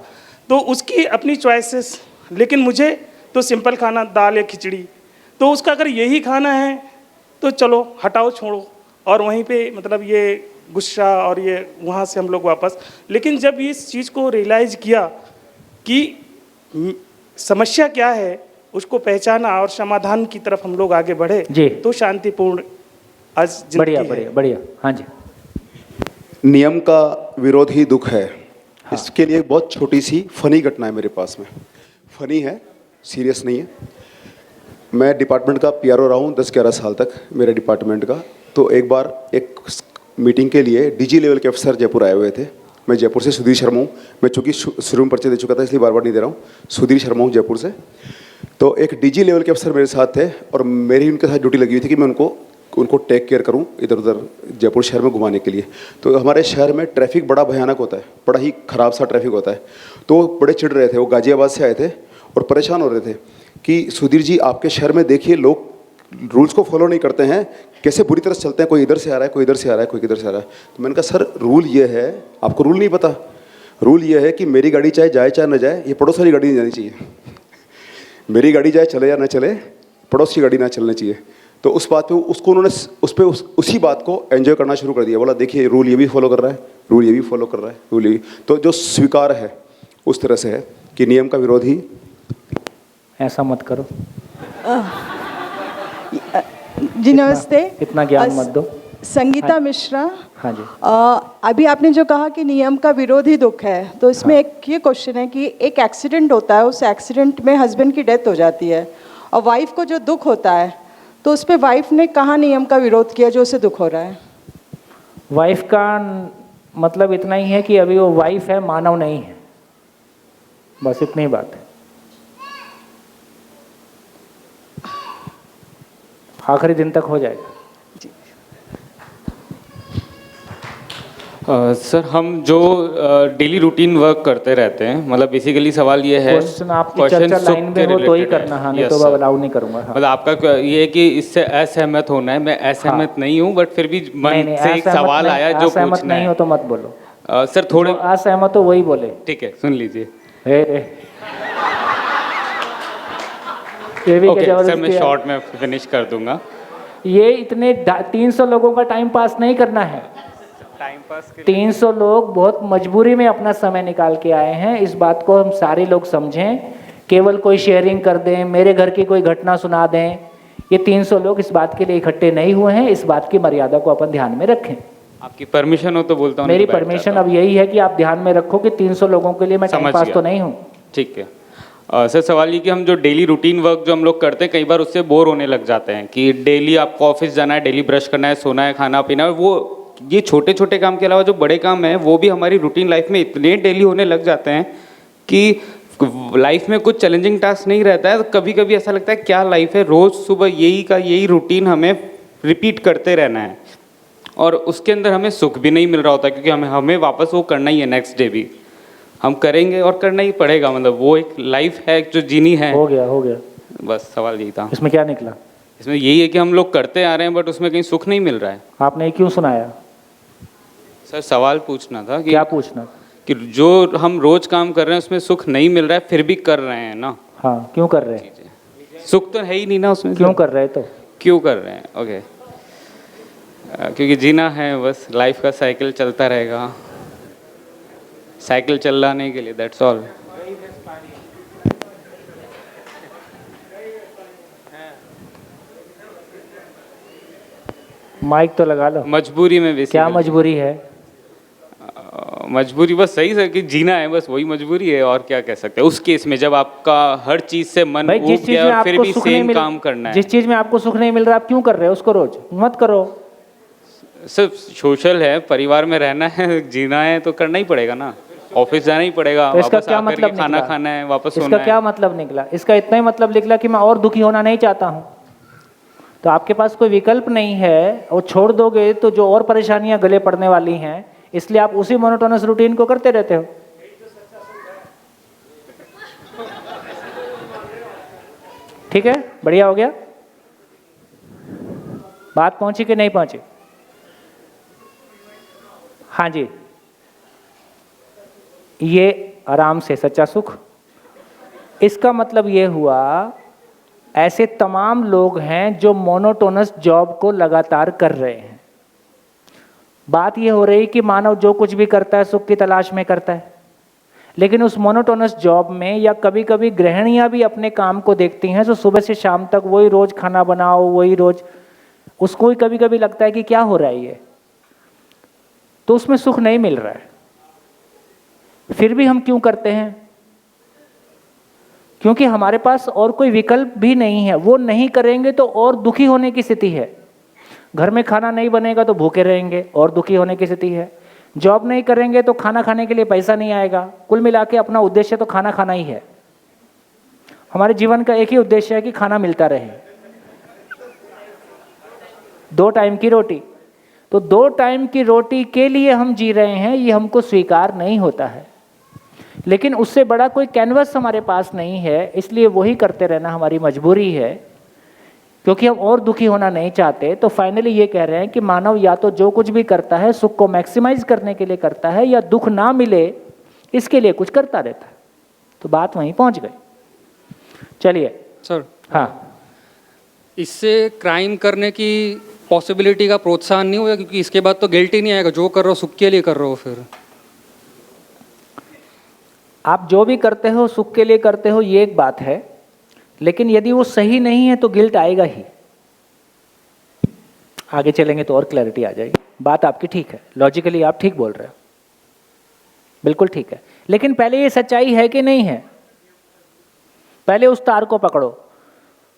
तो उसकी अपनी चॉइसेस, लेकिन मुझे तो सिंपल खाना, दाल या खिचड़ी, तो उसका अगर यही खाना है तो चलो हटाओ छोड़ो, और वहीं पे मतलब ये गुस्सा और ये वहाँ से हम लोग वापस। लेकिन जब इस चीज़ को रियलाइज़ किया कि समस्या क्या है, उसको पहचाना और समाधान की तरफ हम लोग आगे बढ़े जी, तो शांतिपूर्ण आज जिंदगी बढ़िया है। बढ़िया बढ़िया। हाँ जी। नियम का विरोध ही दुख है। हाँ। इसके लिए एक बहुत छोटी सी फनी घटना है मेरे पास में। फनी है, सीरियस नहीं है। मैं डिपार्टमेंट का पीआरओ रहा हूँ 10-11 साल तक, मेरे डिपार्टमेंट का। तो एक बार एक मीटिंग के लिए डीजी लेवल के अफसर जयपुर आए हुए थे। मैं जयपुर से सुधीर शर्मा हूँ। मैं चूँकि शुरू में परिचय दे चुका था इसलिए बार बार नहीं दे रहा हूँ। सुधीर शर्मा हूँ जयपुर से। तो एक डीजी लेवल के अफसर मेरे साथ थे और मेरी उनके साथ ड्यूटी लगी हुई थी कि मैं उनको टेक केयर करूं इधर उधर जयपुर शहर में घुमाने के लिए। तो हमारे शहर में ट्रैफिक बड़ा भयानक होता है, बड़ा ही ख़राब सा ट्रैफिक होता है। तो वो बड़े चिढ़ रहे थे, वो गाजियाबाद से आए थे और परेशान हो रहे थे कि सुधीर जी आपके शहर में देखिए लोग रूल्स को फॉलो नहीं करते हैं, कैसे बुरी तरह से चलते हैं, कोई इधर से आ रहा है, कोई इधर से आ रहा है, कोई किधर से आ रहा है। तो मैंने कहा सर रूल ये है, आपको रूल नहीं पता, रूल ये है कि मेरी गाड़ी चाहे जाए चाहे न जाए, ये पड़ोस वाली गाड़ी नहीं जानी चाहिए। मेरी गाड़ी जाए चले या न चले, पड़ोस की गाड़ी ना चलनी चाहिए। तो उस बात पे उसको उन्होंने उसी बात को एंजॉय करना शुरू कर दिया। बोला देखिए रूल ये भी फॉलो कर रहा है, रूल ये भी फॉलो कर रहा है, रूल ये भी। तो जो स्वीकार है उस तरह से है कि नियम का विरोध ही। ऐसा मत करो जी, नमस्ते। इतना ज्ञान मत दो। संगीता मिश्रा। हाँ जी। अभी आपने जो कहा कि नियम का विरोध ही दुख है, तो इसमें एक ये क्वेश्चन है कि एक एक्सीडेंट होता है, उस एक्सीडेंट में हस्बैंड की डेथ हो जाती है और वाइफ को जो दुख होता है, तो उस पर वाइफ ने कहाँ नियम का विरोध किया जो उसे दुख हो रहा है? वाइफ का मतलब इतना ही है कि अभी वो वाइफ है, मानव नहीं है, बस इतनी ही बात है। आखिरी दिन तक हो जाएगा। सर हम जो डेली रूटीन वर्क करते रहते हैं, मतलब बेसिकली सवाल ये है, क्वेश्चन आपकी चर्चा लाइन में हो तो ही करना, हाँ नहीं तो मैं अलाउ नहीं करूँगा। हाँ। मतलब आपका ये है कि इससे असहमत होना है, मैं असहमत नहीं हूँ, बट फिर भी मन से एक सवाल आया जो असहमत नहीं हो तो मत बोलो। सर थोड़े असहमत हो वही बोले। ठीक है, सुन लीजिए। ओके सर मैं शॉर्ट में फिनिश कर दूंगा। ये इतने 300 लोगों का टाइम पास नहीं करना है। 300 लोग बहुत मजबूरी में अपना समय निकाल के आए हैं, इस बात को हम सारे लोग समझें। केवल कोई शेयरिंग कर दें, मेरे घर की कोई घटना सुना दें, ये 300 लोग इस बात के लिए इकट्ठे नहीं हुए हैं। इस बात की मर्यादा को अपन ध्यान में रखें। आपकी परमिशन हो तो बोलता हूँ। मेरी परमिशन अब यही है कि आप ध्यान में रखो कि 300 लोगों के लिए मैं टाइम पास तो नहीं हूँ। ठीक है। सर सवाल ये कि हम जो डेली रूटीन वर्क जो हम लोग करते हैं, कई बार उससे बोर होने लग जाते हैं कि डेली आपको ऑफिस जाना है, डेली ब्रश करना है, सोना है, खाना पीना है, वो ये छोटे छोटे काम के अलावा जो बड़े काम हैं वो भी हमारी रूटीन लाइफ में इतने डेली होने लग जाते हैं कि लाइफ में कुछ चैलेंजिंग टास्क नहीं रहता है। तो कभी कभी ऐसा लगता है क्या लाइफ है, रोज़ सुबह यही रूटीन हमें रिपीट करते रहना है और उसके अंदर हमें सुख भी नहीं मिल रहा होता, क्योंकि हमें वापस वो करना ही है, नेक्स्ट डे भी हम करेंगे और करना ही पड़ेगा। मतलब वो एक लाइफ है जो जीनी है। हो गया। बस सवाल यही था। इसमें क्या निकला? इसमें यही है कि हम लोग करते आ रहे हैं बट उसमें कहीं सुख नहीं मिल रहा है। आपने क्यों सुनाया? सर सवाल पूछना था कि क्या पूछना कि जो हम रोज काम कर रहे हैं उसमें सुख नहीं मिल रहा है, फिर भी कर रहे हैं ना। हाँ, क्यों कर रहे हैं? सुख तो है ही नहीं ना उसमें। क्यों कर रहे हैं? तो क्यों कर रहे हैं? ओके, क्योंकि जीना है, बस लाइफ का साइकिल चलता रहेगा, साइकिल चलाने के लिए, दैट्स ऑल। माइक तो लगा लो। मजबूरी में बेसिकली। क्या मजबूरी है? मजबूरी बस सही है कि जीना है, बस वही मजबूरी है और क्या कह सकते हैं। उस केस में जब आपका हर चीज से मन उब गया और फिर भी सेम काम करना है। जिस चीज में आपको सुख नहीं मिल रहा आप क्यों कर रहे हो उसको? रोज मत करो। सब सोशल है, परिवार में रहना है, जीना है तो करना ही पड़ेगा ना। ऑफिस जाना ही पड़ेगा, तो इसका वापस क्या आकर मतलब के खाना खाना है, वापस सोना है। इसका क्या मतलब निकला? इसका इतना ही मतलब निकला कि मैं और दुखी होना नहीं चाहता हूँ। तो आपके पास कोई विकल्प नहीं है और छोड़ दोगे तो जो और परेशानियां गले पड़ने वाली हैं, इसलिए आप उसी मोनोटोनस रूटीन को करते रहते हो। ठीक है, बढ़िया हो गया। बात पहुंची कि नहीं पहुंची? हाँ जी, ये आराम से सच्चा सुख। इसका मतलब ये हुआ ऐसे तमाम लोग हैं जो मोनोटोनस जॉब को लगातार कर रहे हैं। बात ये हो रही कि मानव जो कुछ भी करता है सुख की तलाश में करता है, लेकिन उस मोनोटोनस जॉब में या कभी कभी गृहिणियां भी अपने काम को देखती हैं, तो सुबह से शाम तक वही रोज खाना बनाओ, वही रोज, उसको ही कभी कभी लगता है कि क्या हो रहा है ये, तो उसमें सुख नहीं मिल रहा है। फिर भी हम क्यों करते हैं? क्योंकि हमारे पास और कोई विकल्प भी नहीं है। वो नहीं करेंगे तो और दुखी होने की स्थिति है। घर में खाना नहीं बनेगा तो भूखे रहेंगे, और दुखी होने की स्थिति है। जॉब नहीं करेंगे तो खाना खाने के लिए पैसा नहीं आएगा। कुल मिला के अपना उद्देश्य तो खाना खाना ही है। हमारे जीवन का एक ही उद्देश्य है कि खाना मिलता रहे, 2 टाइम की रोटी। तो 2 टाइम की रोटी के लिए हम जी रहे हैं, ये हमको स्वीकार नहीं होता है। लेकिन उससे बड़ा कोई कैनवस हमारे पास नहीं है, इसलिए वही करते रहना हमारी मजबूरी है, क्योंकि हम और दुखी होना नहीं चाहते। तो फाइनली ये कह रहे हैं कि मानव या तो जो कुछ भी करता है सुख को मैक्सिमाइज करने के लिए करता है, या दुख ना मिले इसके लिए कुछ करता रहता है। तो बात वहीं पहुंच गई। चलिए सर, हाँ, इससे क्राइम करने की पॉसिबिलिटी का प्रोत्साहन नहीं होगा? क्योंकि इसके बाद तो गिल्ट ही नहीं आएगा, जो कर रहे हो सुख के लिए कर रहे हो। फिर आप जो भी करते हो सुख के लिए करते हो, ये एक बात है, लेकिन यदि वो सही नहीं है तो गिल्ट आएगा ही। आगे चलेंगे तो और क्लैरिटी आ जाएगी। बात आपकी ठीक है, लॉजिकली आप ठीक बोल रहे हो, बिल्कुल ठीक है। लेकिन पहले ये सच्चाई है कि नहीं है? पहले उस तार को पकड़ो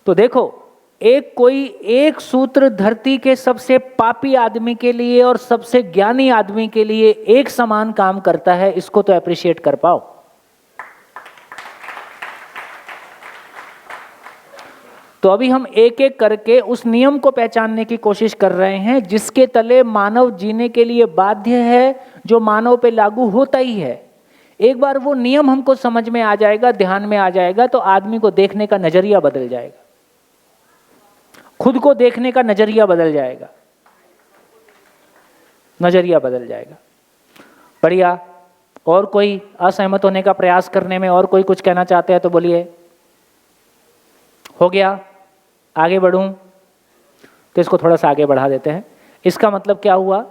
तो देखो, एक सूत्र धरती के सबसे पापी आदमी के लिए और सबसे ज्ञानी आदमी के लिए एक समान काम करता है। इसको तो अप्रिशिएट कर पाओ। तो अभी हम एक एक करके उस नियम को पहचानने की कोशिश कर रहे हैं जिसके तले मानव जीने के लिए बाध्य है, जो मानव पे लागू होता ही है। एक बार वो नियम हमको समझ में आ जाएगा, ध्यान में आ जाएगा, तो आदमी को देखने का नजरिया बदल जाएगा, खुद को देखने का नजरिया बदल जाएगा, नजरिया बदल जाएगा। बढ़िया। और कोई असहमत होने का प्रयास करने में, और कोई कुछ कहना चाहते हैं तो बोलिए। हो गया? आगे बढ़ूं तो इसको थोड़ा सा आगे बढ़ा देते हैं। इसका मतलब क्या हुआ?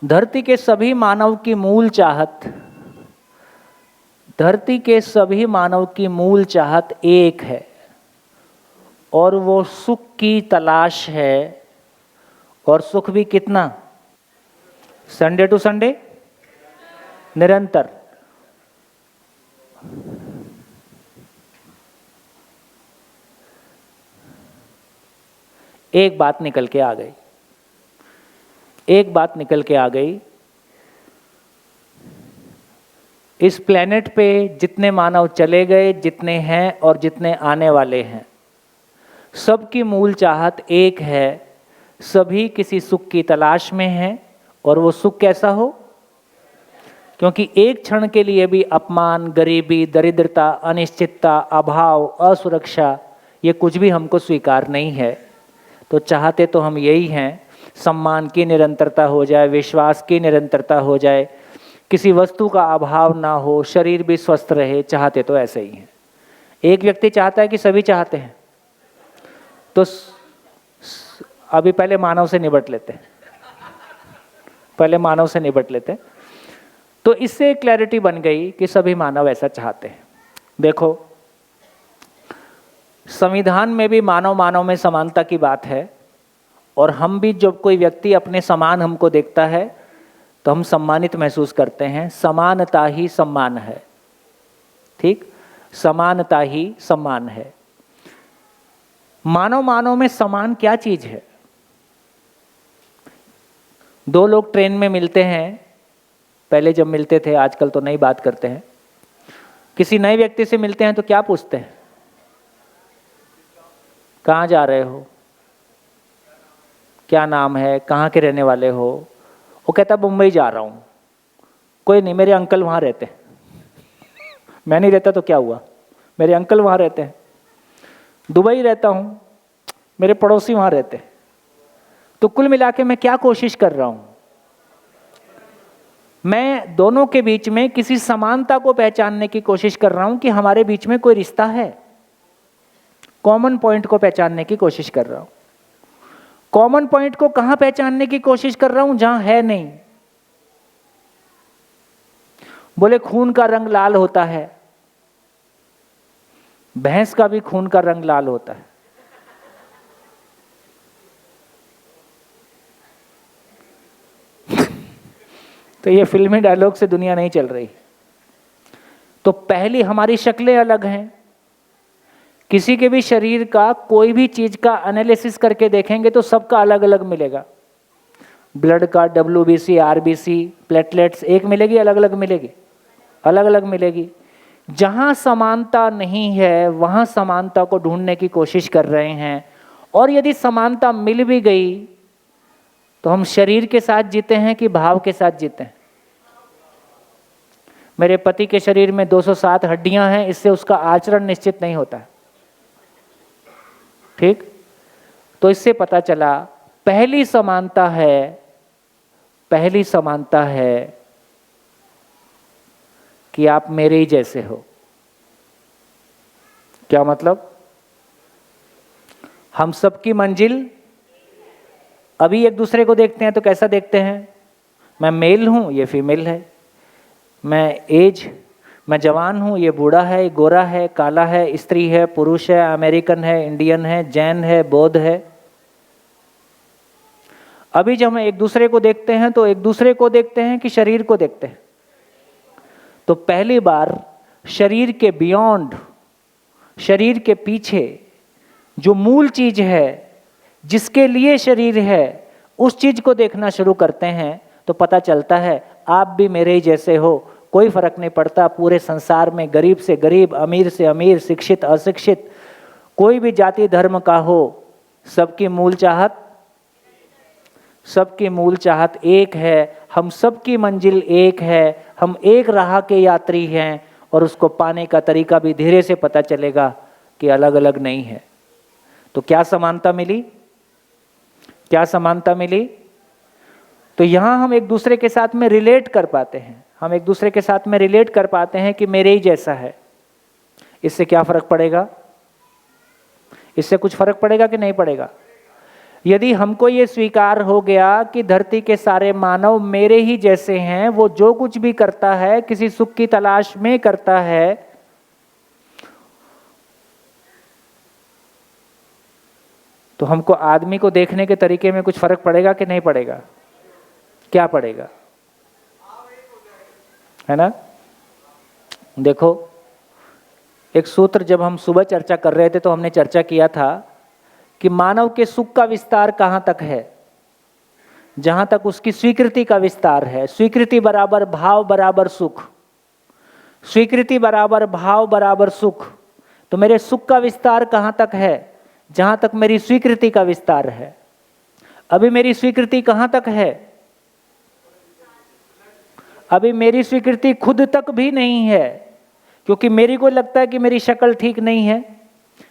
धरती के सभी मानव की मूल चाहत, धरती के सभी मानव की मूल चाहत एक है, और वो सुख की तलाश है। और सुख भी कितना? संडे टू संडे, निरंतर। एक बात निकल के आ गई, एक बात निकल के आ गई। इस प्लेनेट पे जितने मानव चले गए, जितने हैं और जितने आने वाले हैं, सबकी मूल चाहत एक है। सभी किसी सुख की तलाश में हैं, और वो सुख कैसा हो? क्योंकि एक क्षण के लिए भी अपमान, गरीबी, दरिद्रता, अनिश्चितता, अभाव, असुरक्षा, ये कुछ भी हमको स्वीकार नहीं है। तो चाहते तो हम यही हैं, सम्मान की निरंतरता हो जाए, विश्वास की निरंतरता हो जाए, किसी वस्तु का अभाव ना हो, शरीर भी स्वस्थ रहे। चाहते तो ऐसे ही हैं। एक व्यक्ति चाहता है कि सभी चाहते हैं, तो अभी पहले मानव से निपट लेते हैं, पहले मानव से निपट लेते हैं। तो इससे क्लैरिटी बन गई कि सभी मानव ऐसा चाहते हैं। देखो, संविधान में भी मानव मानव में समानता की बात है, और हम भी जब कोई व्यक्ति अपने समान हमको देखता है तो हम सम्मानित महसूस करते हैं। समानता ही सम्मान है, ठीक? समानता ही सम्मान है। मानव मानव में समान क्या चीज है? 2 लोग ट्रेन में मिलते हैं, पहले जब मिलते थे, आजकल तो नई बात करते हैं। किसी नए व्यक्ति से मिलते हैं तो क्या पूछते हैं? कहाँ जा रहे हो, क्या नाम है, कहाँ के रहने वाले हो? वो कहता मुंबई जा रहा हूँ। कोई नहीं, मेरे अंकल वहाँ रहते हैं। मैं नहीं रहता तो क्या हुआ, मेरे अंकल वहाँ रहते हैं। दुबई रहता हूँ, मेरे पड़ोसी वहाँ रहते हैं। तो कुल मिला के मैं क्या कोशिश कर रहा हूँ? मैं दोनों के बीच में किसी समानता को पहचानने की कोशिश कर रहा हूं कि हमारे बीच में कोई रिश्ता है, कॉमन पॉइंट को पहचानने की कोशिश कर रहा हूं। कॉमन पॉइंट को कहां पहचानने की कोशिश कर रहा हूं? जहां है नहीं। बोले खून का रंग लाल होता है, भैंस का भी खून का रंग लाल होता है। तो ये फिल्मी डायलॉग से दुनिया नहीं चल रही। तो पहली हमारी शक्लें अलग हैं। किसी के भी शरीर का कोई भी चीज का एनालिसिस करके देखेंगे तो सबका अलग अलग मिलेगा। ब्लड का WBC, RBC, प्लेटलेट्स एक मिलेगी, अलग अलग मिलेगी, अलग अलग मिलेगी। जहां समानता नहीं है वहां समानता को ढूंढने की कोशिश कर रहे हैं। और यदि समानता मिल भी गई तो हम शरीर के साथ जीते हैं कि भाव के साथ जीते हैं? मेरे पति के शरीर में 207 हड्डियां हैं, इससे उसका आचरण निश्चित नहीं होता है। ठीक? तो इससे पता चला पहली समानता है कि आप मेरे ही जैसे हो। क्या मतलब? हम सबकी मंजिल, अभी एक दूसरे को देखते हैं तो कैसा देखते हैं? मैं मेल हूं, ये फीमेल है। मैं जवान हूं, ये बूढ़ा है, ये गोरा है, काला है, स्त्री है, पुरुष है, अमेरिकन है, इंडियन है, जैन है, बौद्ध है। अभी जब हम एक दूसरे को देखते हैं तो एक दूसरे को देखते हैं कि शरीर को देखते हैं? तो पहली बार शरीर के बियॉन्ड, शरीर के पीछे जो मूल चीज है, जिसके लिए शरीर है, उस चीज को देखना शुरू करते हैं तो पता चलता है आप भी मेरे ही जैसे हो। कोई फर्क नहीं पड़ता पूरे संसार में, गरीब से गरीब, अमीर से अमीर, शिक्षित अशिक्षित, कोई भी जाति धर्म का हो, सबकी मूल चाहत एक है। हम सबकी मंजिल एक है, हम एक राह के यात्री हैं और उसको पाने का तरीका भी धीरे से पता चलेगा कि अलग अलग नहीं है। तो क्या समानता मिली? क्या समानता मिली? तो यहां हम एक दूसरे के साथ में रिलेट कर पाते हैं। हम एक दूसरे के साथ में रिलेट कर पाते हैं कि मेरे ही जैसा है। इससे क्या फर्क पड़ेगा? इससे कुछ फर्क पड़ेगा कि नहीं पड़ेगा? यदि हमको ये स्वीकार हो गया कि धरती के सारे मानव मेरे ही जैसे हैं, वो जो कुछ भी करता है किसी सुख की तलाश में करता है, तो हमको आदमी को देखने के तरीके में कुछ फर्क पड़ेगा कि नहीं पड़ेगा? क्या पड़ेगा? है ना? देखो, एक सूत्र जब हम सुबह चर्चा कर रहे थे तो हमने चर्चा किया था कि मानव के सुख का विस्तार कहां तक है? जहां तक उसकी स्वीकृति का विस्तार है। स्वीकृति बराबर भाव बराबर सुख, स्वीकृति बराबर भाव बराबर सुख। तो मेरे सुख का विस्तार कहां तक है? जहां तक मेरी स्वीकृति का विस्तार है। अभी मेरी स्वीकृति कहां तक है? अभी मेरी स्वीकृति खुद तक भी नहीं है, क्योंकि मेरी को लगता है कि मेरी शक्ल ठीक नहीं है,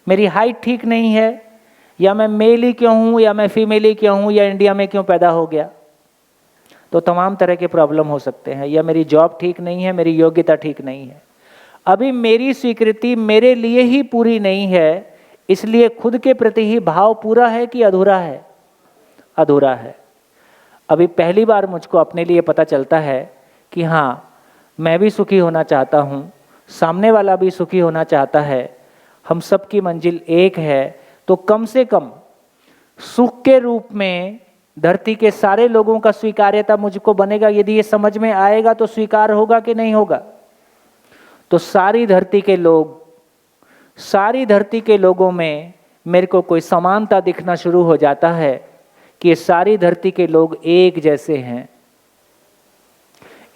मेरी हाइट ठीक नहीं है, या मैं मेल ही क्यों हूं, या मैं फीमेल ही क्यों हूं, या इंडिया में क्यों पैदा हो गया। तो तमाम तरह के प्रॉब्लम हो सकते हैं। या मेरी जॉब ठीक नहीं है, मेरी योग्यता ठीक नहीं है। अभी मेरी स्वीकृति मेरे लिए ही पूरी नहीं है, इसलिए खुद के प्रति ही भाव पूरा है कि अधूरा है? अधूरा है। अभी पहली बार मुझको अपने लिए पता चलता है कि हाँ, मैं भी सुखी होना चाहता हूँ, सामने वाला भी सुखी होना चाहता है, हम सबकी मंजिल एक है। तो कम से कम सुख के रूप में धरती के सारे लोगों का स्वीकार्यता मुझको बनेगा। यदि ये समझ में आएगा तो स्वीकार होगा कि नहीं होगा? तो सारी धरती के लोगों में मेरे को कोई समानता दिखना शुरू हो जाता है कि ये सारी धरती के लोग एक जैसे हैं।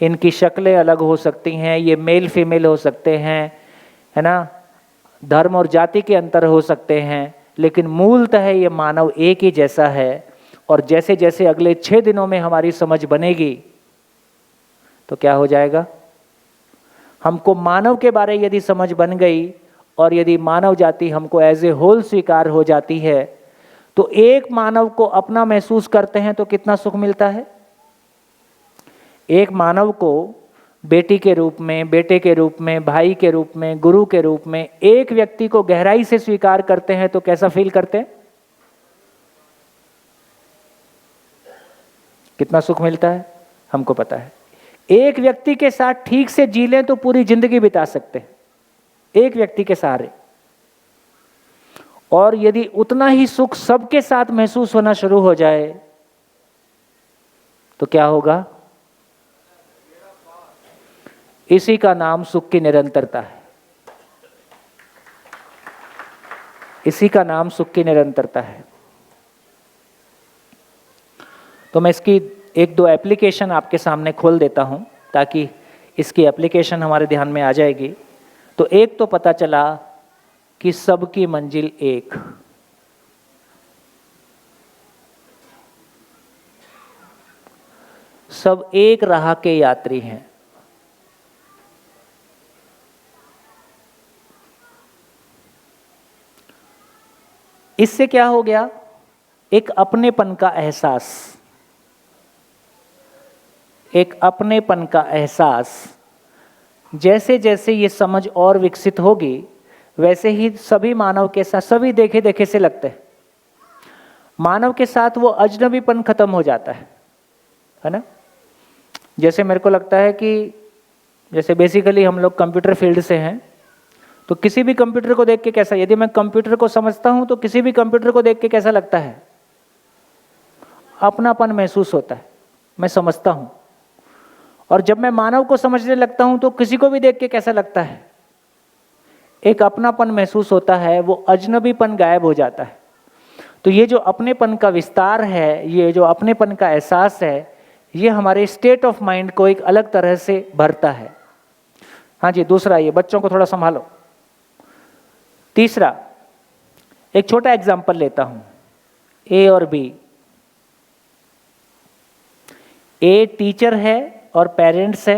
इनकी शक्लें अलग हो सकती हैं, ये मेल फीमेल हो सकते हैं, है ना, धर्म और जाति के अंतर हो सकते हैं, लेकिन मूलतः ये मानव एक ही जैसा है। और जैसे जैसे अगले 6 दिनों में हमारी समझ बनेगी तो क्या हो जाएगा? हमको मानव के बारे यदि समझ बन गई और यदि मानव जाति हमको एज ए होल स्वीकार हो जाती है, तो एक मानव को अपना महसूस करते हैं तो कितना सुख मिलता है? एक मानव को बेटी के रूप में, बेटे के रूप में, भाई के रूप में, गुरु के रूप में एक व्यक्ति को गहराई से स्वीकार करते हैं तो कैसा फील करते हैं? कितना सुख मिलता है हमको पता है। एक व्यक्ति के साथ ठीक से जी लें तो पूरी जिंदगी बिता सकते हैं, एक व्यक्ति के सहारे। और यदि उतना ही सुख सबके साथ महसूस होना शुरू हो जाए तो क्या होगा? इसी का नाम सुख की निरंतरता है। इसी का नाम सुख की निरंतरता है। तो मैं इसकी एक दो एप्लीकेशन आपके सामने खोल देता हूं ताकि इसकी एप्लीकेशन हमारे ध्यान में आ जाएगी। तो एक तो पता चला कि सबकी मंजिल एक, सब एक राह के यात्री हैं। इससे क्या हो गया? एक अपनेपन का एहसास, एक अपनेपन का एहसास। जैसे जैसे ये समझ और विकसित होगी वैसे ही सभी मानव के साथ, सभी देखे देखे से लगते हैं, मानव के साथ वो अजनबीपन खत्म हो जाता है ना। जैसे मेरे को लगता है कि जैसे बेसिकली हम लोग कंप्यूटर फील्ड से हैं, तो किसी भी कंप्यूटर को देख के कैसा, यदि मैं कंप्यूटर को समझता हूं तो किसी भी कंप्यूटर को देख के कैसा लगता है? अपनापन महसूस होता है, मैं समझता हूं। और जब मैं मानव को समझने लगता हूं तो किसी को भी देख के कैसा लगता है? एक अपनापन महसूस होता है, वो अजनबीपन गायब हो जाता है। तो ये जो अपनेपन का विस्तार है, ये जो अपनेपन का एहसास है, ये हमारे स्टेट ऑफ माइंड को एक अलग तरह से भरता है। हाँ जी, दूसरा ये बच्चों को थोड़ा संभालो। तीसरा, एक छोटा एग्जाम्पल लेता हूं, ए और बी। ए टीचर है और पेरेंट्स है,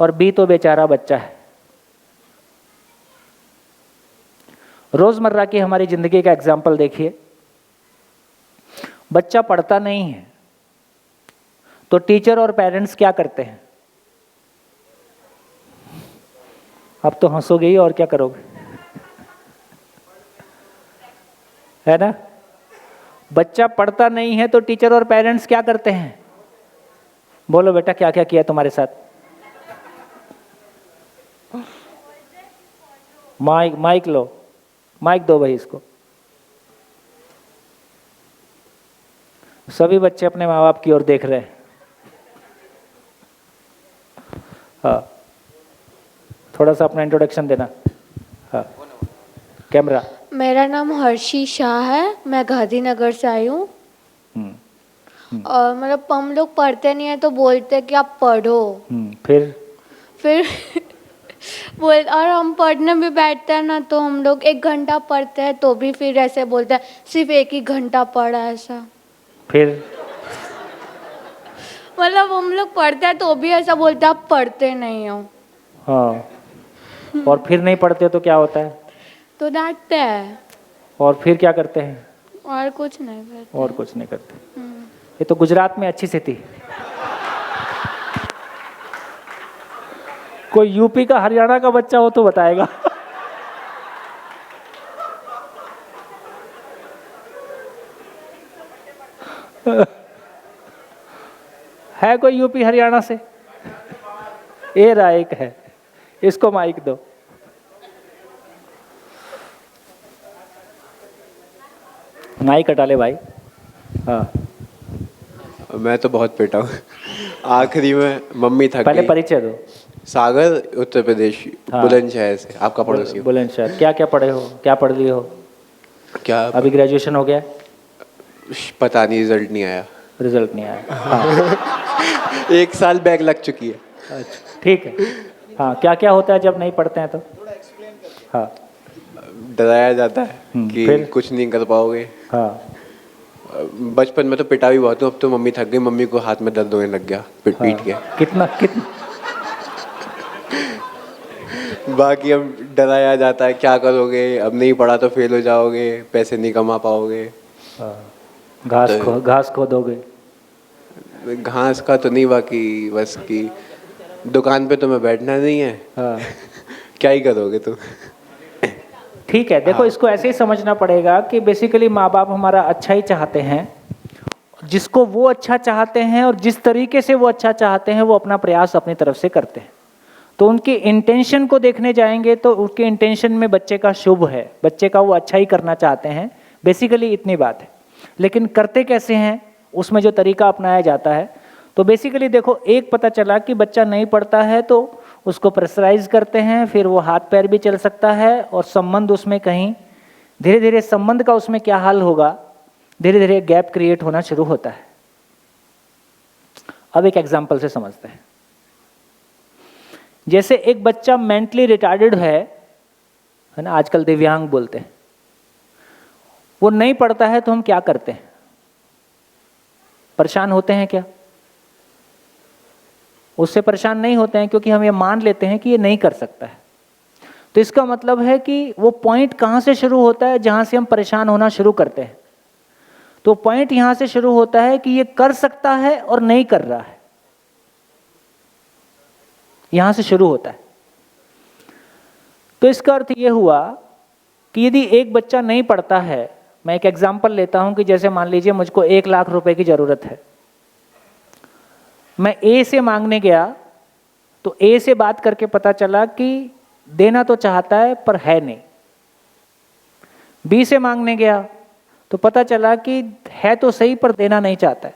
और बी तो बेचारा बच्चा है। रोजमर्रा की हमारी जिंदगी का एग्जाम्पल देखिए। बच्चा पढ़ता नहीं है तो टीचर और पेरेंट्स क्या करते हैं? अब तो हंसोगे ही, और क्या करोगे, है ना। बच्चा पढ़ता नहीं है तो टीचर और पेरेंट्स क्या करते हैं? बोलो बेटा, क्या क्या किया तुम्हारे साथ? माइक लो, माइक दो भाई इसको। सभी बच्चे अपने माँ बाप की ओर देख रहे हैं। हाँ, थोड़ा सा अपना इंट्रोडक्शन देना। हाँ, कैमरा। मेरा नाम हर्षी शाह है, मैं गांधीनगर से आई हूँ। और मतलब हम लोग पढ़ते नहीं है तो बोलते हैं कि आप पढ़ो। फिर बोल, और हम पढ़ने भी बैठते हैं ना तो हम लोग 1 घंटा पढ़ते हैं तो भी फिर ऐसे बोलते हैं सिर्फ 1 ही घंटा पढ़ा, ऐसा। फिर मतलब हम लोग पढ़ते हैं तो भी ऐसा बोलते हैं आप पढ़ते नहीं हो। हाँ, और फिर नहीं पढ़ते तो क्या होता है? तो डांटते हैं। और फिर क्या करते हैं? और कुछ नहीं करते। और कुछ नहीं करते। ये तो गुजरात में अच्छी से थी। कोई यूपी का, हरियाणा का बच्चा हो तो बताएगा। है कोई यूपी हरियाणा से? ए रहा एक है, इसको माइक दो। माइक हटा ले भाई। हाँ, मैं तो बहुत पेटा हूँ। आखिरी में मम्मी थक पहले गई। परिचय दो। सागर, उत्तर प्रदेश, हाँ। बुलंदशहर से। आपका पड़ोसी हूँ। बुलंदशहर। क्या क्या पढ़े हो, क्या पढ़ लिए हो? क्या अभी ग्रेजुएशन हो गया? पता नहीं, रिजल्ट नहीं आया। रिजल्ट नहीं आया। हाँ। 1 साल बैग लग चुकी है। अच्छा, ठीक है। हाँ, क्या क्या होता है जब नहीं पढ़ते हैं तो? हाँ, डराया जाता है कि फिर? कुछ नहीं कर पाओगे। हाँ, बचपन में तो पिटा भी बहुत हूँ। अब तो मम्मी थक गई, मम्मी को हाथ में दर्द होने लग गया पीट के। कितना बाकी अब डराया जाता है, क्या करोगे, अब नहीं पढ़ा तो फेल हो जाओगे, पैसे नहीं कमा पाओगे। घास खोदोगे। घास का तो नहीं, बाकी बस की दुकान पे तो मैं बैठना नहीं है। हाँ। क्या ही करोगे तुम। ठीक है, देखो इसको ऐसे ही समझना पड़ेगा कि बेसिकली माँ बाप हमारा अच्छा ही चाहते हैं, जिसको वो अच्छा चाहते हैं और जिस तरीके से वो अच्छा चाहते हैं वो अपना प्रयास अपनी तरफ से करते हैं। तो उनकी इंटेंशन को देखने जाएंगे तो उनके इंटेंशन में बच्चे का शुभ है, बच्चे का वो अच्छा ही करना चाहते हैं, बेसिकली इतनी बात है। लेकिन करते कैसे हैं उसमें जो तरीका अपनाया जाता है, तो बेसिकली देखो एक पता चला कि बच्चा नहीं पढ़ता है तो उसको प्रेशराइज करते हैं, फिर वो हाथ पैर भी चल सकता है और संबंध उसमें कहीं धीरे धीरे संबंध का उसमें क्या हाल होगा, धीरे धीरे गैप क्रिएट होना शुरू होता है। अब एक एग्जांपल से समझते हैं। जैसे एक बच्चा मेंटली रिटार्डेड है ना, आजकल दिव्यांग बोलते हैं, वो नहीं पढ़ता है तो हम क्या करते हैं? परेशान होते हैं क्या? उससे परेशान नहीं होते हैं, क्योंकि हम ये मान लेते हैं कि ये नहीं कर सकता है। तो इसका मतलब है कि वो पॉइंट कहाँ से शुरू होता है जहाँ से हम परेशान होना शुरू करते हैं? तो पॉइंट यहाँ से शुरू होता है कि ये कर सकता है और नहीं कर रहा है, यहाँ से शुरू होता है। तो इसका अर्थ ये हुआ कि यदि एक बच्चा नहीं पढ़ता है, मैं एक एग्जाम्पल लेता हूँ कि जैसे मान लीजिए मुझको 1 लाख रुपए की ज़रूरत है, मैं ए से मांगने गया तो ए से बात करके पता चला कि देना तो चाहता है पर है नहीं। बी से मांगने गया तो पता चला कि है तो सही पर देना नहीं चाहता है।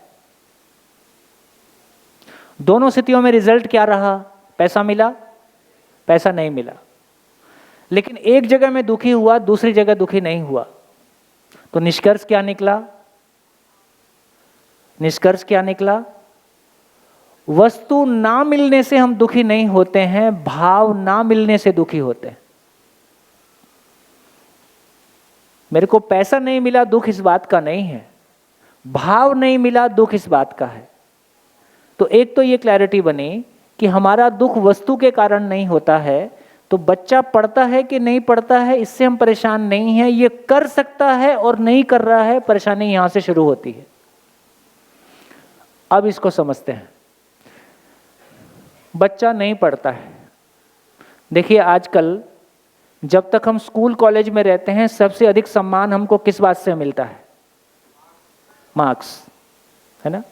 दोनों स्थितियों में रिजल्ट क्या रहा? पैसा मिला, पैसा नहीं मिला। लेकिन एक जगह में दुखी हुआ, दूसरी जगह दुखी नहीं हुआ। तो निष्कर्ष क्या निकला? निष्कर्ष क्या निकला? वस्तु ना मिलने से हम दुखी नहीं होते हैं, भाव ना मिलने से दुखी होते हैं। मेरे को पैसा नहीं मिला, दुख इस बात का नहीं है, भाव नहीं मिला, दुख इस बात का है। तो एक तो ये क्लैरिटी बनी कि हमारा दुख वस्तु के कारण नहीं होता है। तो बच्चा पढ़ता है कि नहीं पढ़ता है इससे हम परेशान नहीं है, ये कर सकता है और नहीं कर रहा है, परेशानी यहां से शुरू होती है। अब इसको समझते हैं। बच्चा नहीं पढ़ता है। देखिए आजकल जब तक हम स्कूल कॉलेज में रहते हैं सबसे अधिक सम्मान हमको किस बात से मिलता है? मार्क्स, है ना।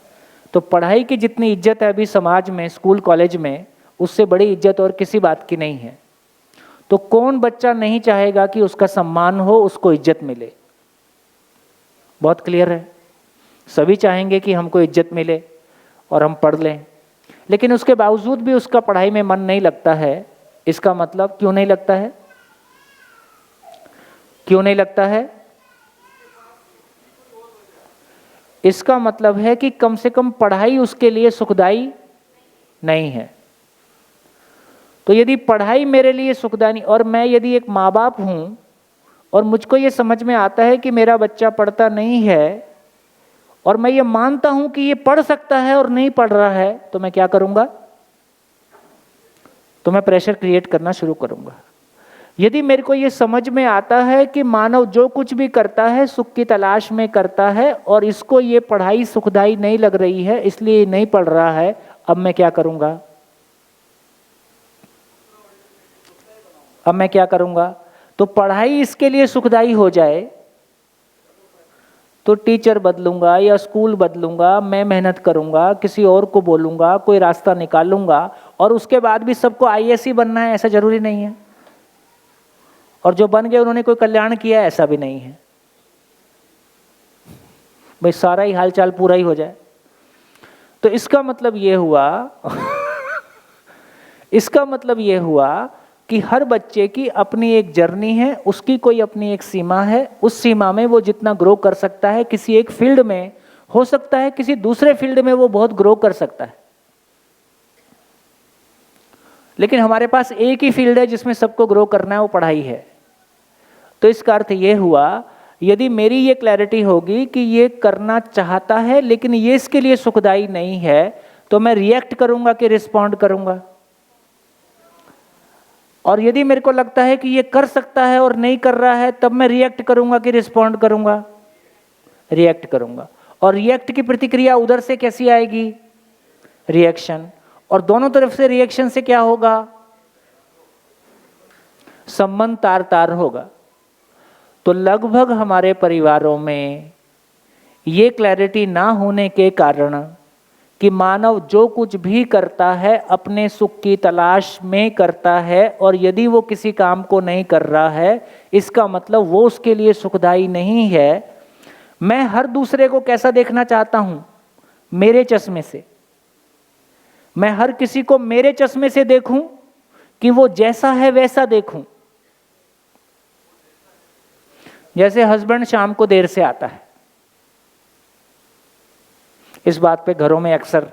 तो पढ़ाई की जितनी इज्जत है अभी समाज में, स्कूल कॉलेज में, उससे बड़ी इज्जत और किसी बात की नहीं है। तो कौन बच्चा नहीं चाहेगा कि उसका सम्मान हो, उसको इज्जत मिले? बहुत क्लियर है, सभी चाहेंगे कि हमको इज्जत मिले और हम पढ़ लें। लेकिन उसके बावजूद भी उसका पढ़ाई में मन नहीं लगता है। इसका मतलब क्यों नहीं लगता है? क्यों नहीं लगता है? इसका मतलब है कि कम से कम पढ़ाई उसके लिए सुखदायी नहीं है। तो यदि पढ़ाई मेरे लिए सुखदायी, और मैं यदि एक माँ बाप हूँ और मुझको ये समझ में आता है कि मेरा बच्चा पढ़ता नहीं है और मैं ये मानता हूँ कि ये पढ़ सकता है और नहीं पढ़ रहा है, तो मैं क्या करूँगा? तो मैं प्रेशर क्रिएट करना शुरू करूँगा। यदि मेरे को ये समझ में आता है कि मानव जो कुछ भी करता है सुख की तलाश में करता है और इसको ये पढ़ाई सुखदायी नहीं लग रही है इसलिए नहीं पढ़ रहा है, अब मैं क्या करूँगा? अब मैं क्या करूँगा? तो पढ़ाई इसके लिए सुखदायी हो जाए तो टीचर बदलूंगा या स्कूल बदलूंगा, मैं मेहनत करूंगा, किसी और को बोलूंगा, कोई रास्ता निकालूंगा। और उसके बाद भी सबको आईएएस ही बनना है ऐसा जरूरी नहीं है, और जो बन गए उन्होंने कोई कल्याण किया ऐसा भी नहीं है। भाई सारा ही हालचाल पूरा ही हो जाए। तो इसका मतलब ये हुआ इसका मतलब ये हुआ कि हर बच्चे की अपनी एक जर्नी है, उसकी कोई अपनी एक सीमा है। उस सीमा में वो जितना ग्रो कर सकता है, किसी एक फील्ड में हो सकता है, किसी दूसरे फील्ड में वो बहुत ग्रो कर सकता है। लेकिन हमारे पास एक ही फील्ड है जिसमें सबको ग्रो करना है, वो पढ़ाई है। तो इसका अर्थ ये हुआ, यदि मेरी ये क्लैरिटी होगी कि ये करना चाहता है लेकिन ये इसके लिए सुखदायी नहीं है, तो मैं रिएक्ट करूंगा कि रिस्पॉन्ड करूंगा? और यदि मेरे को लगता है कि ये कर सकता है और नहीं कर रहा है, तब मैं रिएक्ट करूंगा कि रिस्पॉन्ड करूंगा? रिएक्ट करूंगा। और रिएक्ट की प्रतिक्रिया उधर से कैसी आएगी, रिएक्शन, और दोनों तरफ से रिएक्शन से क्या होगा, संबंध तार तार होगा। तो लगभग हमारे परिवारों में ये क्लैरिटी ना होने के कारण कि मानव जो कुछ भी करता है अपने सुख की तलाश में करता है, और यदि वो किसी काम को नहीं कर रहा है इसका मतलब वो उसके लिए सुखदायी नहीं है। मैं हर दूसरे को कैसा देखना चाहता हूं, मेरे चश्मे से। मैं हर किसी को मेरे चश्मे से देखूं कि वो जैसा है वैसा देखूं। जैसे हस्बैंड शाम को देर से आता है, इस बात पे घरों में अक्सर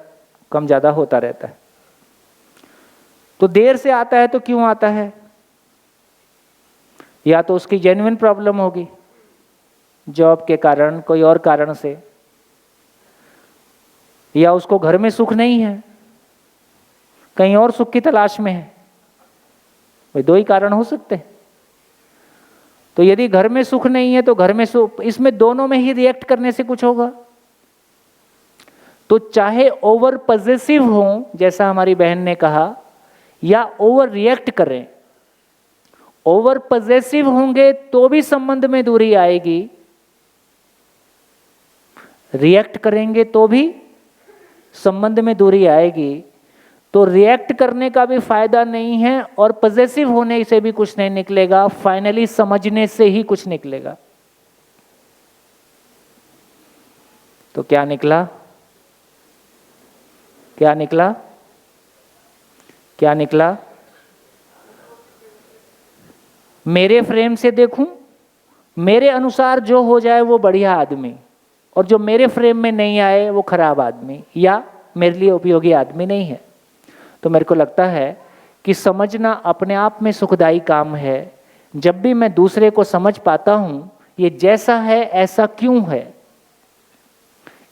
कम ज़्यादा होता रहता है। तो देर से आता है तो क्यों आता है, या तो उसकी जेन्युइन प्रॉब्लम होगी जॉब के कारण, कोई और कारण से, या उसको घर में सुख नहीं है, कहीं और सुख की तलाश में है। भाई दो ही कारण हो सकते हैं। तो यदि घर में सुख नहीं है तो घर में सुख, इसमें दोनों में ही रिएक्ट करने से कुछ होगा। तो चाहे ओवर पॉजेसिव हो जैसा हमारी बहन ने कहा, या ओवर रिएक्ट करें, ओवर पॉजेसिव होंगे तो भी संबंध में दूरी आएगी, रिएक्ट करेंगे तो भी संबंध में दूरी आएगी। तो रिएक्ट करने का भी फायदा नहीं है और पॉजेसिव होने से भी कुछ नहीं निकलेगा, फाइनली समझने से ही कुछ निकलेगा। तो क्या निकला, क्या निकला, क्या निकला? मेरे फ्रेम से देखूं, मेरे अनुसार जो हो जाए वो बढ़िया आदमी, और जो मेरे फ्रेम में नहीं आए वो खराब आदमी या मेरे लिए उपयोगी आदमी नहीं है। तो मेरे को लगता है कि समझना अपने आप में सुखदायी काम है। जब भी मैं दूसरे को समझ पाता हूँ ये जैसा है ऐसा क्यों है,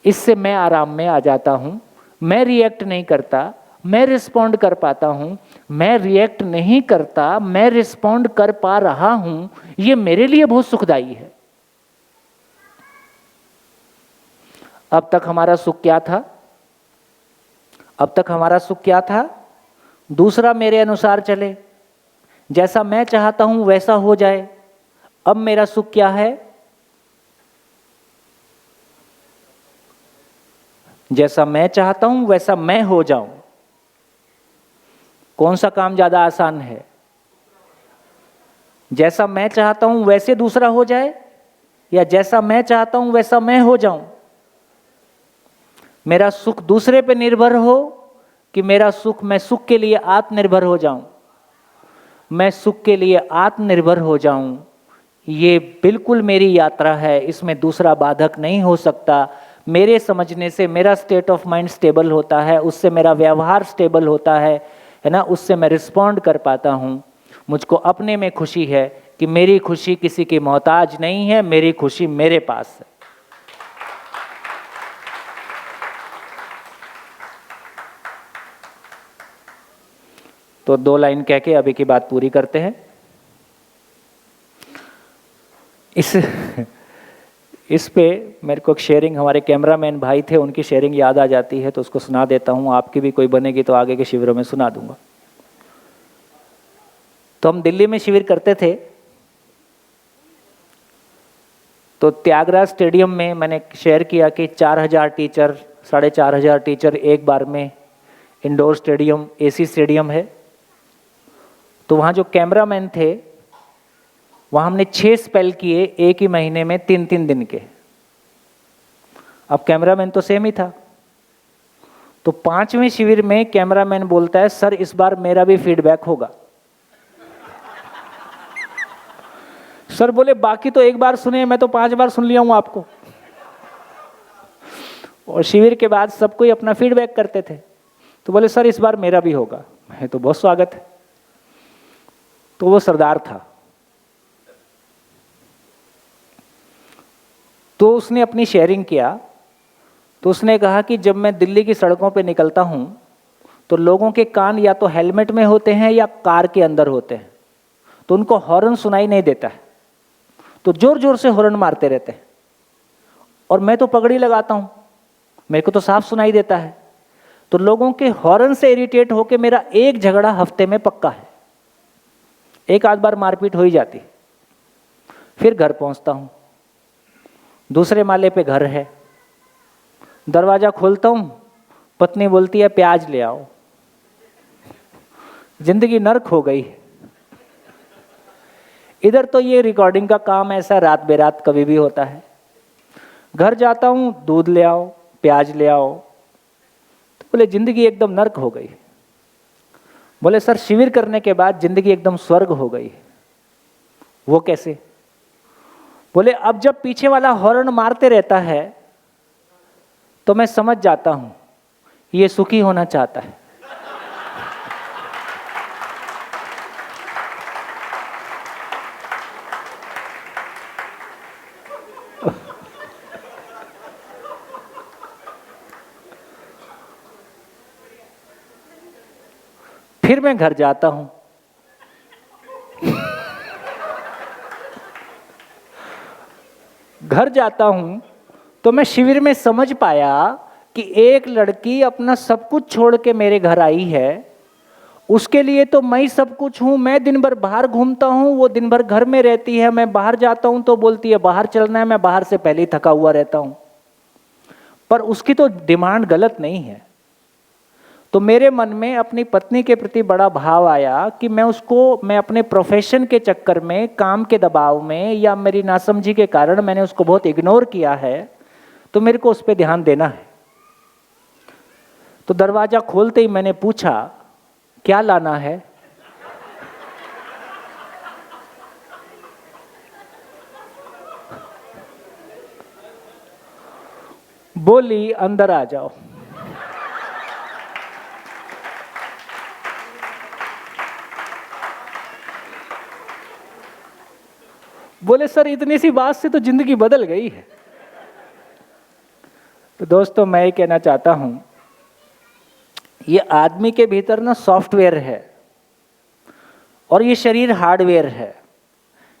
इससे मैं आराम में आ जाता हूँ। मैं रिएक्ट नहीं करता, मैं रिस्पॉन्ड कर पाता हूँ। मैं रिएक्ट नहीं करता, मैं रिस्पॉन्ड कर पा रहा हूँ, ये मेरे लिए बहुत सुखदायी है। अब तक हमारा सुख क्या था? अब तक हमारा सुख क्या था? दूसरा मेरे अनुसार चले, जैसा मैं चाहता हूं वैसा हो जाए। अब मेरा सुख क्या है? जैसा मैं चाहता हूं वैसा मैं हो जाऊं। कौन सा काम ज्यादा आसान है? जैसा मैं चाहता हूं वैसे दूसरा हो जाए, या जैसा मैं चाहता हूं वैसा मैं हो जाऊं? मेरा सुख दूसरे पे निर्भर हो कि मेरा सुख, मैं सुख के लिए आत्मनिर्भर हो जाऊं? मैं सुख के लिए आत्मनिर्भर हो जाऊं, ये बिल्कुल मेरी यात्रा है, इसमें दूसरा बाधक नहीं हो सकता। मेरे समझने से मेरा स्टेट ऑफ माइंड स्टेबल होता है, उससे मेरा व्यवहार स्टेबल होता है ना, उससे मैं रिस्पॉन्ड कर पाता हूँ। मुझको अपने में खुशी है कि मेरी खुशी किसी की मोहताज नहीं है, मेरी खुशी मेरे पास है। तो 2 लाइन कह के अभी की बात पूरी करते हैं। इस पे मेरे को एक शेयरिंग, हमारे कैमरामैन भाई थे, उनकी शेयरिंग याद आ जाती है तो उसको सुना देता हूँ। आपकी भी कोई बनेगी तो आगे के शिविरों में सुना दूंगा। तो हम दिल्ली में शिविर करते थे, तो त्यागराज स्टेडियम में मैंने शेयर किया कि 4000 टीचर, 4500 टीचर एक बार में, इंडोर स्टेडियम, एसी स्टेडियम है। तो वहाँ जो कैमरामैन थे, वहाँ हमने 6 स्पेल किए एक ही महीने में, 3-3 दिन के। अब कैमरामैन तो सेम ही था। तो 5वें शिविर में कैमरामैन बोलता है, सर इस बार मेरा भी फीडबैक होगा। सर बोले बाकी तो एक बार सुने, मैं तो 5 बार सुन लिया हूँ आपको। और शिविर के बाद सब कोई अपना फीडबैक करते थे। तो बोले सर इस बार मेरा भी होगा। मैं तो बहुत स्वागत है। तो वो सरदार था, तो उसने अपनी शेयरिंग किया। तो उसने कहा कि जब मैं दिल्ली की सड़कों पे निकलता हूँ तो लोगों के कान या तो हेलमेट में होते हैं या कार के अंदर होते हैं, तो उनको हॉर्न सुनाई नहीं देता है, तो जोर जोर से हॉर्न मारते रहते हैं। और मैं तो पगड़ी लगाता हूँ, मेरे को तो साफ सुनाई देता है। तो लोगों के हॉर्न से इरिटेट होके मेरा एक झगड़ा हफ्ते में पक्का है, एक आध बार मारपीट हो ही जाती। फिर घर पहुंचता हूँ, दूसरे माले पे घर है, दरवाजा खोलता हूँ, पत्नी बोलती है प्याज ले आओ। जिंदगी नर्क हो गई। इधर तो ये रिकॉर्डिंग का काम ऐसा रात बेरात कभी भी होता है। घर जाता हूँ, दूध ले आओ, प्याज ले आओ, तो बोले जिंदगी एकदम नर्क हो गई। बोले सर शिविर करने के बाद जिंदगी एकदम स्वर्ग हो गई। वो कैसे? बोले अब जब पीछे वाला हॉर्न मारते रहता है तो मैं समझ जाता हूं ये सुखी होना चाहता है। फिर मैं घर जाता हूं, घर जाता हूं तो मैं शिविर में समझ पाया कि एक लड़की अपना सब कुछ छोड़ के मेरे घर आई है। उसके लिए तो मैं ही सब कुछ हूं। मैं दिन भर बाहर घूमता हूं, वो दिन भर घर में रहती है। मैं बाहर जाता हूं तो बोलती है बाहर चलना है, मैं बाहर से पहले ही थका हुआ रहता हूं। पर उसकी तो डिमांड गलत नहीं है। तो मेरे मन में अपनी पत्नी के प्रति बड़ा भाव आया कि मैं अपने प्रोफेशन के चक्कर में, काम के दबाव में या मेरी नासमझी के कारण मैंने उसको बहुत इग्नोर किया है, तो मेरे को उस पर ध्यान देना है। तो दरवाजा खोलते ही मैंने पूछा क्या लाना है? बोली अंदर आ जाओ। बोले सर इतनी सी बात से तो जिंदगी बदल गई है। तो दोस्तों मैं ये कहना चाहता हूं, ये आदमी के भीतर ना सॉफ्टवेयर है और ये शरीर हार्डवेयर है।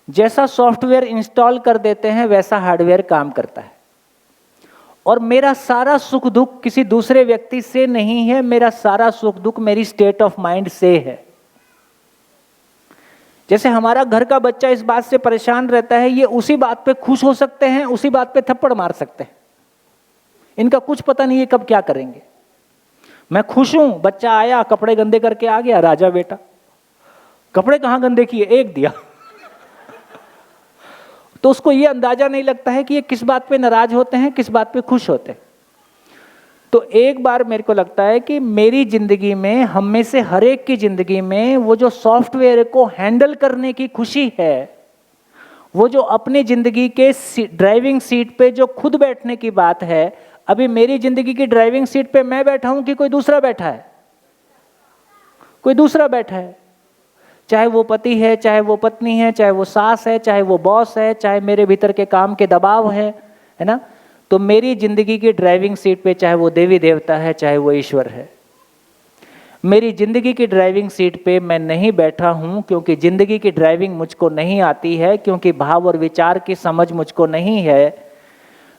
जैसा सॉफ्टवेयर इंस्टॉल कर देते हैं वैसा हार्डवेयर काम करता है। और मेरा सारा सुख दुख किसी दूसरे व्यक्ति से नहीं है, मेरा सारा सुख दुख मेरी स्टेट ऑफ माइंड से है। जैसे हमारा घर का बच्चा इस बात से परेशान रहता है, ये उसी बात पे खुश हो सकते हैं, उसी बात पे थप्पड़ मार सकते हैं। इनका कुछ पता नहीं है कब क्या करेंगे। मैं खुश हूं, बच्चा आया कपड़े गंदे करके आ गया, राजा बेटा। कपड़े कहां गंदे किए? एक दिया। तो उसको ये अंदाजा नहीं लगता है कि ये किस बात पे नाराज होते हैं, किस बात पे खुश होते हैं। तो एक बार मेरे को लगता है कि मेरी जिंदगी में, हम में से हर एक की जिंदगी में वो जो सॉफ्टवेयर को हैंडल करने की खुशी है, वो जो अपनी जिंदगी के ड्राइविंग सीट पे जो खुद बैठने की बात है, अभी मेरी जिंदगी की ड्राइविंग सीट पे मैं बैठा हूं कि कोई दूसरा बैठा है? कोई दूसरा बैठा है। चाहे वो पति है, चाहे वो पत्नी है, चाहे वो सास है, चाहे वो बॉस है, चाहे मेरे भीतर के काम के दबाव है ना। तो मेरी जिंदगी की ड्राइविंग सीट पे चाहे वो देवी देवता है, चाहे वो ईश्वर है, मेरी जिंदगी की ड्राइविंग सीट पे मैं नहीं बैठा हूं क्योंकि जिंदगी की ड्राइविंग मुझको नहीं आती है, क्योंकि भाव और विचार की समझ मुझको नहीं है।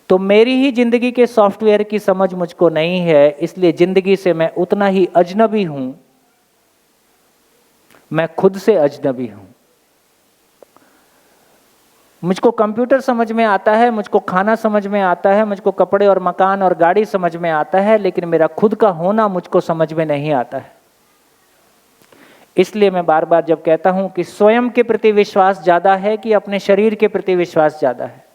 तो मेरी ही जिंदगी के सॉफ्टवेयर की समझ मुझको नहीं है, इसलिए जिंदगी से मैं उतना ही अजनबी हूं, मैं खुद से अजनबी हूं। मुझको कंप्यूटर समझ में आता है, मुझको खाना समझ में आता है, मुझको कपड़े और मकान और गाड़ी समझ में आता है, लेकिन मेरा खुद का होना मुझको समझ में नहीं आता है। इसलिए मैं बार बार जब कहता हूं कि स्वयं के प्रति विश्वास ज्यादा है कि अपने शरीर के प्रति विश्वास ज्यादा है।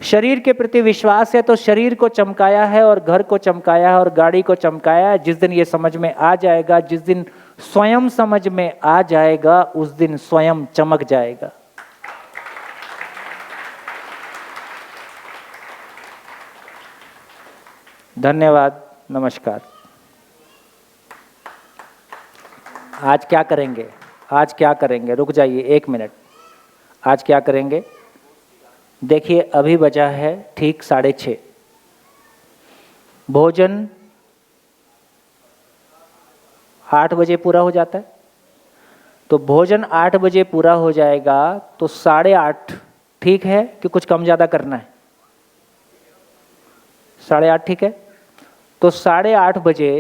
शरीर के प्रति विश्वास है तो शरीर को चमकाया है और घर को चमकाया है और गाड़ी को चमकाया है। जिस दिन ये समझ में आ जाएगा, जिस दिन स्वयं समझ में आ जाएगा, उस दिन स्वयं चमक जाएगा। धन्यवाद, नमस्कार। आज क्या करेंगे? आज क्या करेंगे? रुक जाइए एक मिनट। आज क्या करेंगे? देखिए अभी बजा है ठीक 6:30। भोजन 8 बजे पूरा हो जाता है, तो भोजन 8 बजे पूरा हो जाएगा तो 8:30 ठीक है कि कुछ कम ज़्यादा करना है? 8:30 ठीक है। तो 8:30 बजे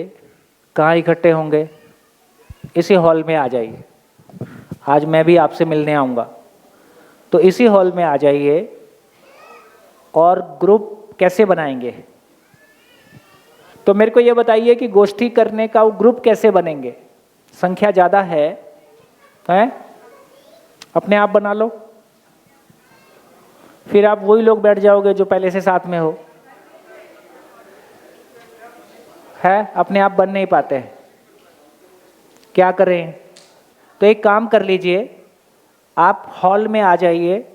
कहाँ इकट्ठे होंगे? इसी हॉल में आ जाइए। आज मैं भी आपसे मिलने आऊँगा, तो इसी हॉल में आ जाइए। और ग्रुप कैसे बनाएंगे? तो मेरे को ये बताइए कि गोष्ठी करने का वो ग्रुप कैसे बनेंगे? संख्या ज़्यादा है, अपने आप बना लो। फिर आप वही लोग बैठ जाओगे जो पहले से साथ में हो, है अपने आप बन नहीं पाते हैं। क्या करें? तो एक काम कर लीजिए, आप हॉल में आ जाइए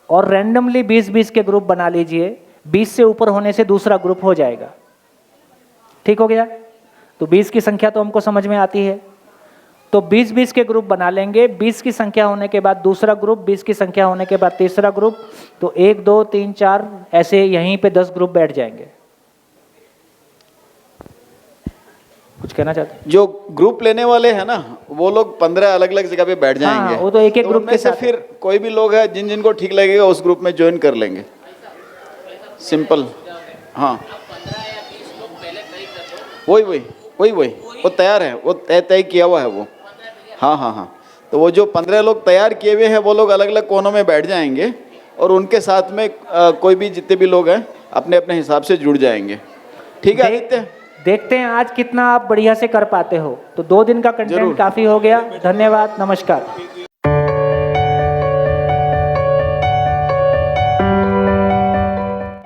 और रैंडमली 20-20 के ग्रुप बना लीजिए। 20 से ऊपर होने से दूसरा ग्रुप हो जाएगा। ठीक हो गया? तो 20 की संख्या तो हमको समझ में आती है, तो 20-20 के ग्रुप बना लेंगे। 20 की संख्या होने के बाद दूसरा ग्रुप, 20 की संख्या होने के बाद तीसरा ग्रुप, तो 1 2 3 4 ऐसे यहीं पे 10 ग्रुप बैठ जाएंगे। कुछ कहना चाहते? जो ग्रुप लेने वाले हैं ना, वो लोग 15 अलग अलग जगह पे बैठ जाएंगे। हाँ, वो तो एक ग्रुप के साथ फिर कोई भी लोग है जिन जिनको ठीक लगेगा उस ग्रुप में ज्वाइन कर लेंगे। सिंपल। हाँ, वही वो तैयार है, वो तय किया हुआ है वो। हाँ, तो वो जो 15 लोग तैयार किए हुए हैं वो लोग अलग अलग कोनों में बैठ जाएंगे और उनके साथ में कोई भी जितने भी लोग हैं अपने अपने हिसाब से जुड़ जाएंगे। ठीक है आदित्य? देखते हैं आज कितना आप बढ़िया से कर पाते हो। तो 2 दिन का कंटेंट काफ़ी हो गया। धन्यवाद, नमस्कार।